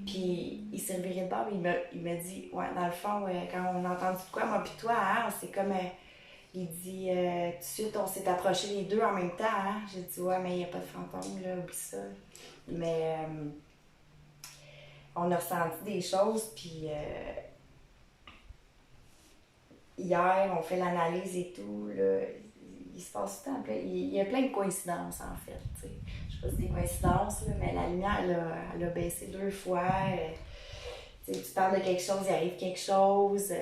Puis il s'est reviré de bord, il m'a dit ouais, dans le fond, quand on a entendu de quoi, moi puis toi, hein, c'est comme. Il dit tout de suite, on s'est approchés les deux en même temps, hein. J'ai dit ouais, mais il n'y a pas de fantôme, là, oublie ça. Mais on a ressenti des choses, puis hier, on fait l'analyse et tout, là, il se passe tout le temps, il y a plein de coïncidences en fait, tu sais. Je sais pas si c'est des coïncidences, là, mais la lumière, elle a baissé 2 fois. Tu parles de quelque chose, il arrive quelque chose.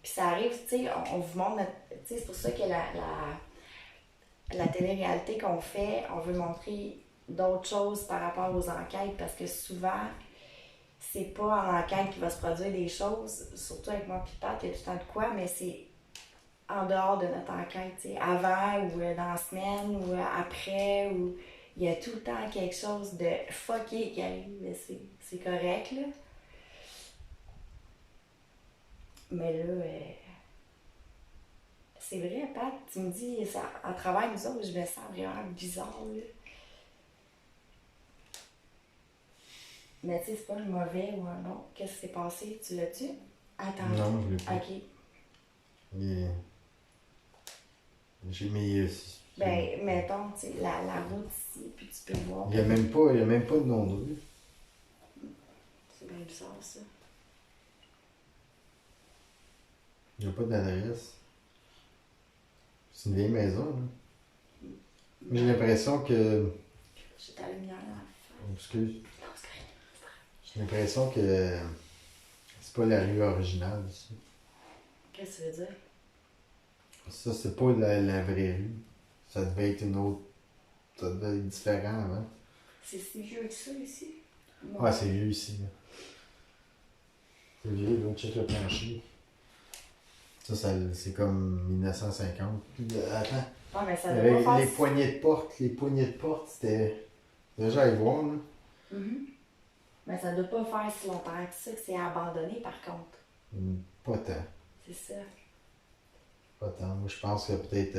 Puis ça arrive, tu sais, on vous montre notre. Tu sais, c'est pour ça que la télé-réalité qu'on fait, on veut montrer d'autres choses par rapport aux enquêtes parce que souvent, c'est pas en enquête qu'il va se produire des choses, surtout avec moi puis Pat, il y a tout le temps de quoi, mais c'est en dehors de notre enquête, tu sais, avant ou dans la semaine ou après, ou il y a tout le temps quelque chose de fucké qui arrive, mais c'est correct, là. Mais là, c'est vrai, Pat, tu me dis, ça, à travers nous autres, je me sens vraiment bizarre, là. Mais tu sais, c'est pas un mauvais ou un bon. Qu'est-ce qui s'est passé? Tu l'as-tu? Attends. Non, je l'ai pas. Ok. J'ai mis. Ben, mettons, tu sais, la route ici, puis tu peux voir. Il n'y a même pas de nom de rue. C'est bien bizarre, ça. Il n'y a pas d'adresse. C'est une vieille maison, là. J'ai l'impression que. J'ai ta lumière là. Excuse. Non, c'est correct. J'ai l'impression que c'est pas la rue originale ici. Qu'est-ce que tu veux dire? Ça, c'est pas la vraie rue. Ça devait être une autre. Ça devait être différent avant. C'est si vieux que ça ici? Non. Ouais, c'est vieux ici. Là. C'est vieux, là. Check le plancher. Ça c'est comme 1950. Attends. Ouais, mais ça doit pas Les faire... poignées de porte, c'était. Déjà à y voir, là. Mais ça doit pas faire si longtemps que ça que c'est abandonné, par contre. Pas tant. C'est ça. Pas tant. Moi, je pense que peut-être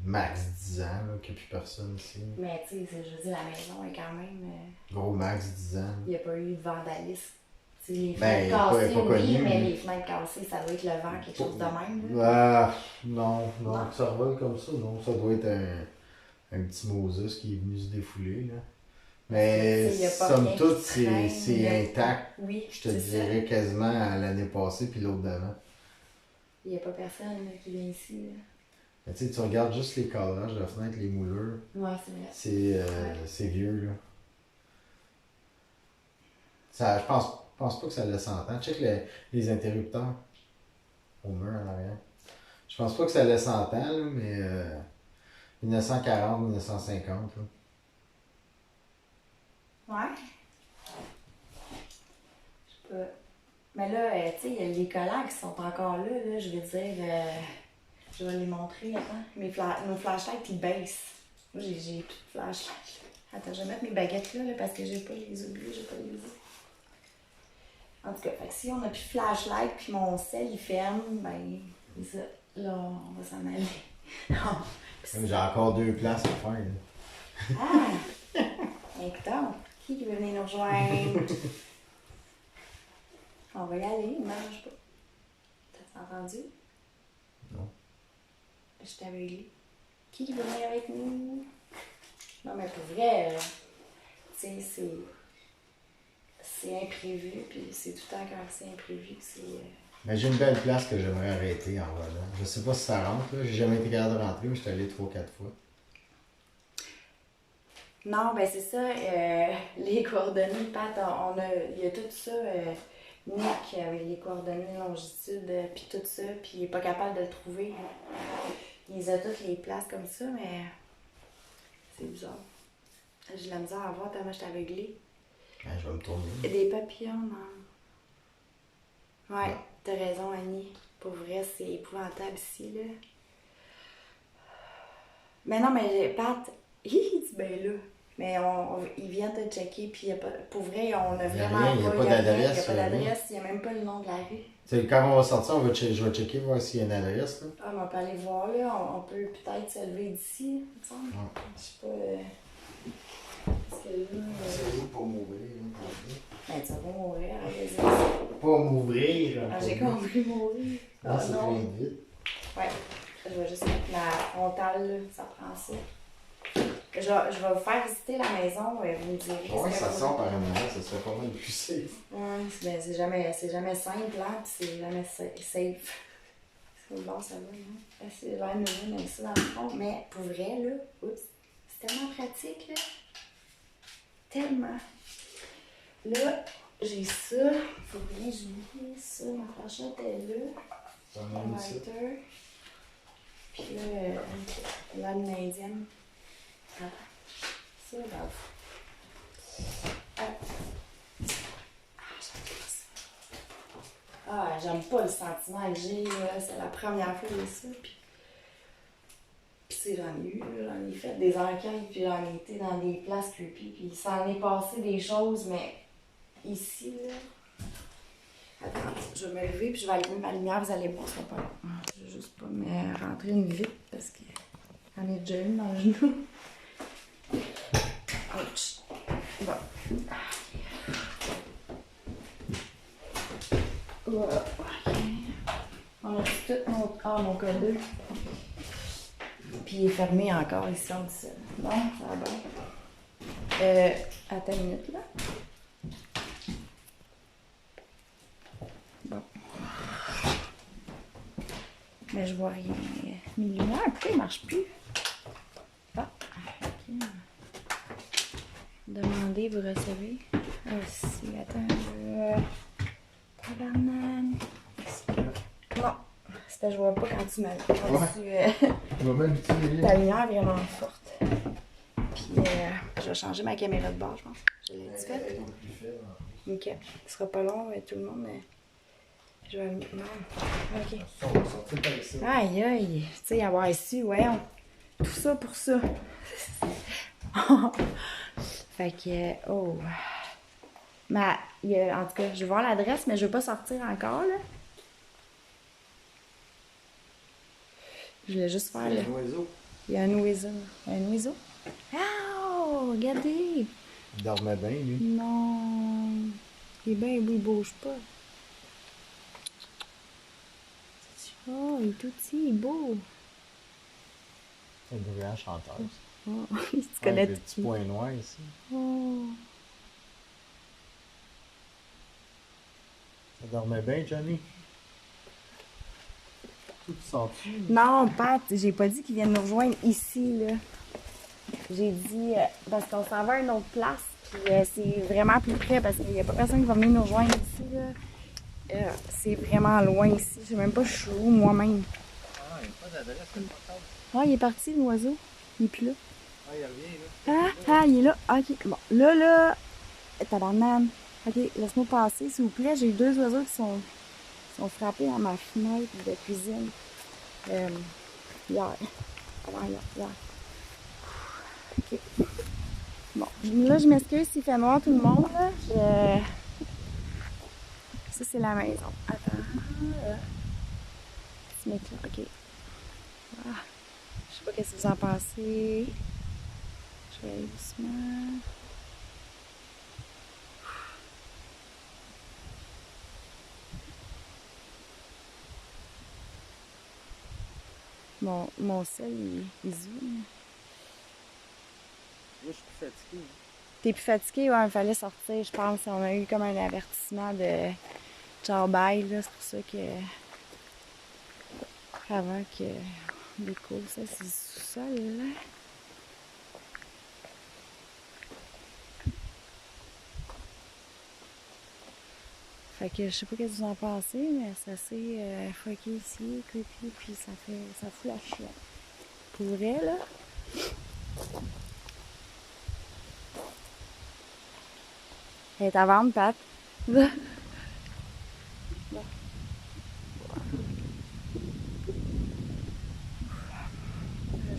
max 10 ans, là, qu'il n'y a plus personne ici. Mais tu sais, je veux dire, la maison est quand même. Gros max 10 ans. Il n'y a pas eu de vandalisme. Tu sais, les Ben, fenêtres cassées, pas oui, connu, mais mais- les fenêtres cassées, ça doit être le vent, quelque chose de même. Là. Ah, non, Non. que ça revole comme ça, non. Ça doit être un petit Moses qui est venu se défouler, là. Mais Tu sais, y a pas somme rien qui toute, traîne, c'est intact. Oui, Je te c'est dirais ça. quasiment à l'année passée puis l'autre d'avant. Il n'y a pas personne là, qui vient ici. Là. Mais tu sais, tu regardes juste les cadrages de la fenêtre, les moulures, Ouais, c'est vrai. c'est vieux, là. Ça, je pense pas que ça laisse entendre. Check les interrupteurs au mur en arrière. Je pense pas que ça laisse entendre, là, mais 1940, 1950, là. Ouais. Je sais pas. Mais là, tu sais, il y a les collants qui sont encore là, je veux dire, je vais les montrer, attends. Nos flashlights, ils baissent. Moi, j'ai plus de flashlights. Attends, je vais mettre mes baguettes là, parce que j'ai pas les oubliés, j'ai pas les oubliés. En tout cas, fait que si on a plus de flashlight puis mon sel il ferme, ben c'est ça. Là, on va s'en aller. Non. J'ai encore 2 places à faire, là. Ah! Hector, qui veut venir nous rejoindre? On va y aller, il ne mange pas. T'as entendu? Non. Je t'avais aveuglé. Qui veut venir avec nous? Non, mais pour vrai, tu sais, c'est imprévu, puis c'est tout le temps quand c'est imprévu que c'est. Mais j'ai une belle place que j'aimerais arrêter en volant. Je sais pas si ça rentre, là. J'ai jamais été capable de rentrer, mais je suis allé 3-4 fois. Non, ben c'est ça, les coordonnées, Pat, il y a tout ça, Nick avec les coordonnées longitude, puis tout ça, puis il est pas capable de le trouver. Il a toutes les places comme ça, mais c'est bizarre. J'ai de la misère à voir tellement je suis aveuglée. Ben, je vais me tourner. Il y a des papillons, non? Ouais, t'as raison, Annie. Pour vrai, c'est épouvantable ici, là. Mais non, mais Pat, il dit ben là. Mais ils viennent te checker, puis pour vrai, on a vraiment il y a pas il y a d'adresse, rien, il n'y a pas sur la ligne. d'adresse, il n'y a même pas le nom de la rue. T'sais, quand on va sortir, je vais checker, voir s'il y a une adresse, là. Ah, mais on peut aller voir, là, on peut peut-être se lever d'ici, il me semble. Ouais. Je sais pas, parce que là... C'est où pour m'ouvrir, Ben, tu vas pas mourir, arrête de dire ça. Pas m'ouvrir. Ah, j'ai compris mourir. Ah, c'est non. plein de vite. Ouais, je vais juste mettre la frontale, là, ça prend ça. Je vais vous faire visiter la maison, vous me direz. Ouais, ce que ça vous- sort par un moment, ça serait pas mal plus safe. Ouais, ben, c'est jamais simple, hein, pis c'est jamais safe. C'est bon, ça va, non? C'est vers nous, on a ça dans le fond. Mais pour vrai, là, oups, c'est tellement pratique, là. Tellement. Là, j'ai ça. Faut bien j'oublie ça. Ma flashette est là. T'en as une ici. Lighter. Puis là, l'âme indienne. Attends. Ça, là. Ah, j'aime pas le sentiment que j'ai, là. C'est la première fois que j'ai ça. Puis tu sais, j'en ai eu, là. J'en ai fait des enquêtes, puis j'en ai été dans des places creepy. Puis il s'en est passé des choses, mais ici, là. Attends, je vais me lever, puis je vais allumer ma lumière, vous allez voir, ça va pas long. Je vais juste pas me rentrer une vite, parce que j'en ai déjà une dans le genou. Ouch. Bon. Voilà. Ok. On a tout mon code. Puis il est fermé encore ici en dessous. Bon, ça va bien. Attends une minute là. Bon. Mais je vois rien. Mes lumières, pourquoi ils marchent plus? Ah, ok. Demandez, vous recevez. Ah, si, attends. Tabarnak. Non, c'est parce que je vois pas quand tu m'as. Tu vas même utiliser. Ta lumière est vraiment forte. Puis je vais changer ma caméra de bord, je pense. Je l'ai dit faite. Ok. Ce sera pas long, tout le monde. Je vais. Non. Ok. On va sortir par ici. Aïe, aïe. Tu sais, avoir su, ouais. Tout ça pour ça. Fait que. Oh. Mais, en tout cas, je vais voir l'adresse, mais je veux pas sortir encore, là. Je voulais juste faire le... un oiseau. Il y a un oiseau. Un oiseau? Oh! Regardez! Il dormait bien, lui. Non! Il est bien beau, il bouge pas. Oh, il est tout petit, il est beau. C'est une bruyante chanteuse. Oh, tu Ouais, connais avec des tout. petits points noirs ici. Oh! Ça dormait bien, Johnny? Tout sens-tu? Non, Pat, j'ai pas dit qu'il vienne nous rejoindre ici, là. J'ai dit, parce qu'on s'en va à une autre place, puis c'est vraiment plus près, parce qu'il n'y a pas personne qui va venir nous rejoindre ici, là. C'est vraiment loin ici. Je sais même pas je suis où moi-même. Ah, il n'y a pas d'adresse, c'est pas grave. Ah, il est parti, l'oiseau. Il est plus là. Ah, il revient, là. Ah, il est là. Ok, bon. Là, tabarnane. Ok, laisse-moi passer, s'il vous plaît. J'ai eu 2 oiseaux qui sont frappés à ma fenêtre de cuisine. Hier. Avant-hier. Ok. Bon, là, je m'excuse s'il fait noir tout le monde, là. Ça, c'est la maison. Attends. Ce mec-là, ok. Ah. Je sais pas qu'est-ce que vous en pensez. Je vais aller doucement. Mon sel, il zoome. Moi, je suis plus fatigué. T'es plus fatigué? Ouais, il fallait sortir, je pense. On a eu comme un avertissement de ciao bye, là. C'est pour ça que. Avant que. Découvre ça, c'est du sous-sol, là. Fait que je sais pas ce que vous en pensez, mais c'est assez fucké ici, creepy, puis ça fout la chienne. Pour vrai, là. Elle est à vendre, Pat. Bon.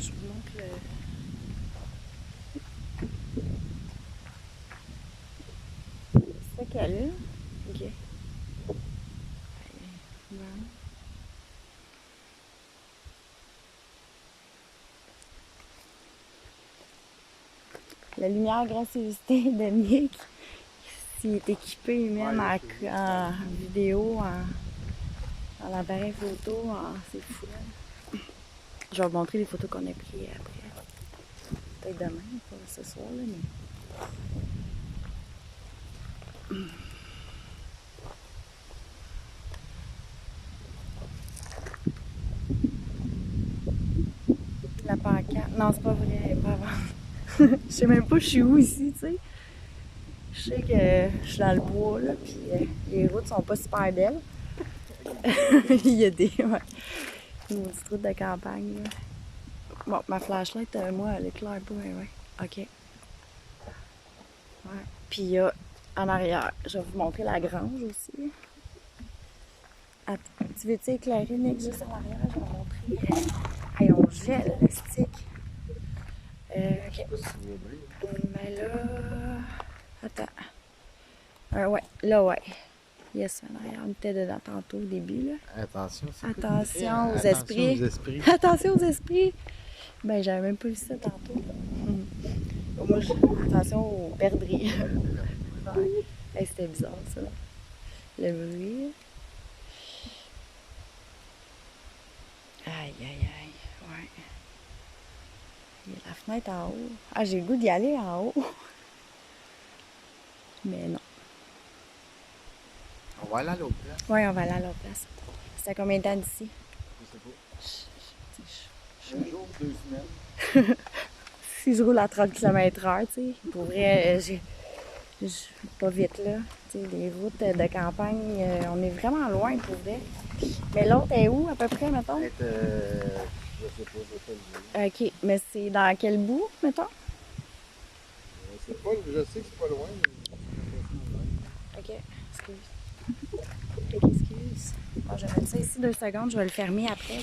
Je vous montre le... C'est qu'elle est? Ok. Bon. La lumière gracieuseté de Nick, s'il est équipé même en vidéo, en appareil photo, c'est fou. Je vais vous montrer les photos qu'on a prises après. Peut-être demain, pas ce soir, là, mais... La pancarte. Non, c'est pas vrai, elle est pas avant. Je sais même pas je suis où ici, tu sais. Je sais que je suis dans le bois, là, puis les routes sont pas super belles. Il y a des... Ouais, une petite route de campagne, là. Bon, ma flashlight, moi, elle éclaire pas, ouais. OK. Ouais. Puis il y a en arrière, je vais vous montrer la grange aussi. Attends, tu veux-tu éclairer, Nick, juste en arrière? Je vais vous montrer. Hey, on gèle le stick. Ok. Mais là. Attends. Ouais, là, ouais. Yes, en arrière, on était dedans tantôt au début, là. Attention, Attention aux Attention esprits. aux esprits. Attention aux esprits. Ben, j'avais même pas vu ça tantôt. Moi, attention aux perdrix. Ouais. Hey, c'était bizarre, ça. Le bruit. Aïe, aïe, aïe. Ouais. Il y a la fenêtre en haut. Ah, j'ai le goût d'y aller en haut. Mais non. On va aller à l'autre place. Ouais, on va aller à l'autre place. C'est à combien de temps d'ici? Je sais pas. Un jour, 2 semaines. Si je roule à 30 km/h, tu sais, pour vrai, j'ai pas vite là. Tu sais, les routes de campagne, on est vraiment loin pour vrai. Mais l'autre est où à peu près, mettons? Peut-être, je sais pas, je vais pas le dire. Ok, mais c'est dans quel bout, mettons? Je sais que c'est pas loin, mais... Ok, excuse. Ok, excuse. Bon, je vais mettre ça ici 2 secondes, je vais le fermer après.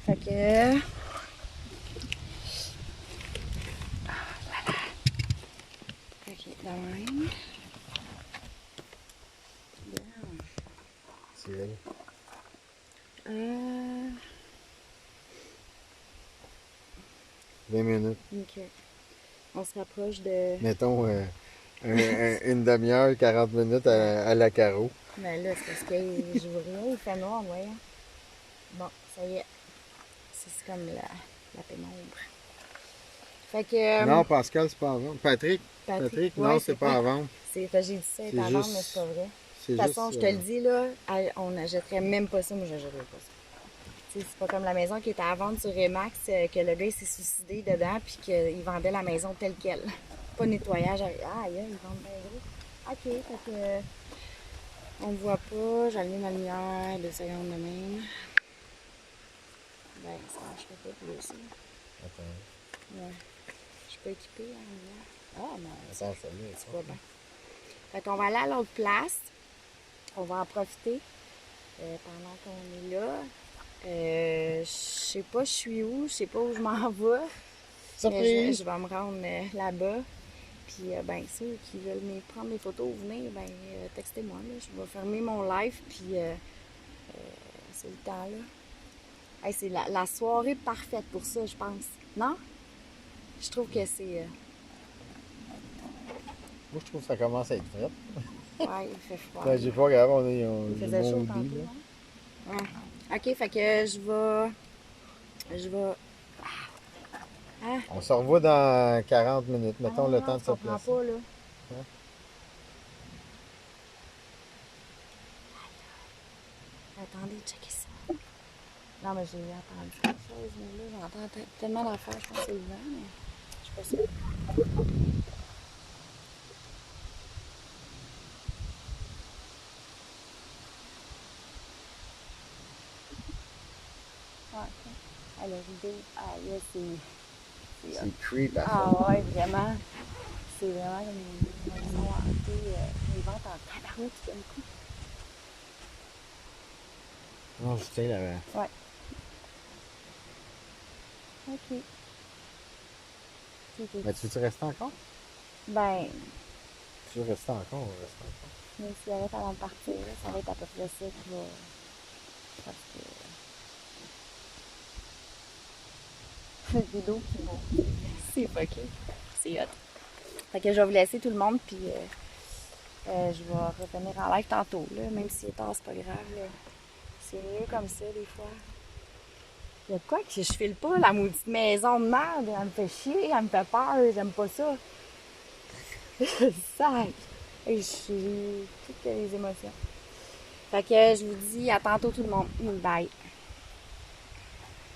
Fait que... Ok, de même. C'est elle. 20 minutes. OK. On se rapproche de... Mettons une demi-heure, 40 minutes à la carreau. Mais là, c'est parce que je vois rien, il fait noir, voyons. Bon, ça y est. C'est comme la pénombre. Fait que... Non, Pascal, c'est pas à vendre. Patrick, non, ouais, c'est pas à vendre. J'ai dit ça, c'est à vendre, mais c'est pas vrai. De toute façon, je te le dis, là, on n'achèterait même pas ça, moi, j'achèterais pas ça. C'est pas comme la maison qui était à vendre sur Remax, que le gars s'est suicidé dedans, puis qu'il vendait la maison telle qu'elle. Pas nettoyage. Ah, ils vendent bien gros. OK, fait que... on ne voit pas. J'allume ma lumière, 2 secondes de même. Ben, ça marcherait pas plus, ça. Attends. Ouais. Je suis pas équipée, hein, lumière. Ah, non. Attends, celle-là. C'est pas bien. Fait qu'on va aller à l'autre place. On va en profiter pendant qu'on est là. Je sais pas je suis où, je sais pas où je m'en vais. Mais je vais me rendre là-bas. Puis, ben, ceux qui veulent prendre des photos ou venir, ben, textez-moi. Là. Je vais fermer mon live, puis c'est le temps, là. Hey, c'est la soirée parfaite pour ça, je pense. Non? Je trouve que c'est... Moi, je trouve que ça commence à être frais. Ouais, il fait froid. Ben, j'ai pas grave, Il faisait chaud tantôt, hein? Ouais. OK, fait que je vais... Ah! On se revoit dans 40 minutes. Mettons le temps de se placer. placer. Pas, là. Hein? Attendez, checkez ça. Non, mais j'ai entendu quelque chose, mais là, j'entends tellement d'affaires, je pense que c'est le vent, mais je suis pas sûre. Ah, ok. Ah, le rideau, là, C'est creep à ah, fond. ouais, vraiment. C'est vraiment comme une maison hantée. Les ventes en tabarouette tout d'un coup. Non, je tiens là. Ouais. OK. Mais tu veux rester encore? Ben, Tu veux rester encore? On va rester encore. mes cigarettes avant de partir, là, ça va être à peu près ça qui va... Parce que... Les vidéos qui vont... C'est fucké. C'est hot. Fait que je vais vous laisser tout le monde, puis je vais revenir en live tantôt, là. Même si c'est tard, c'est pas grave, là. C'est mieux comme ça, des fois. Il y a de quoi que je file pas, la maudite maison de merde. Elle me fait chier, elle me fait peur, j'aime pas ça. Sac! Et je suis toutes les émotions. Fait que je vous dis à tantôt tout le monde. Bye!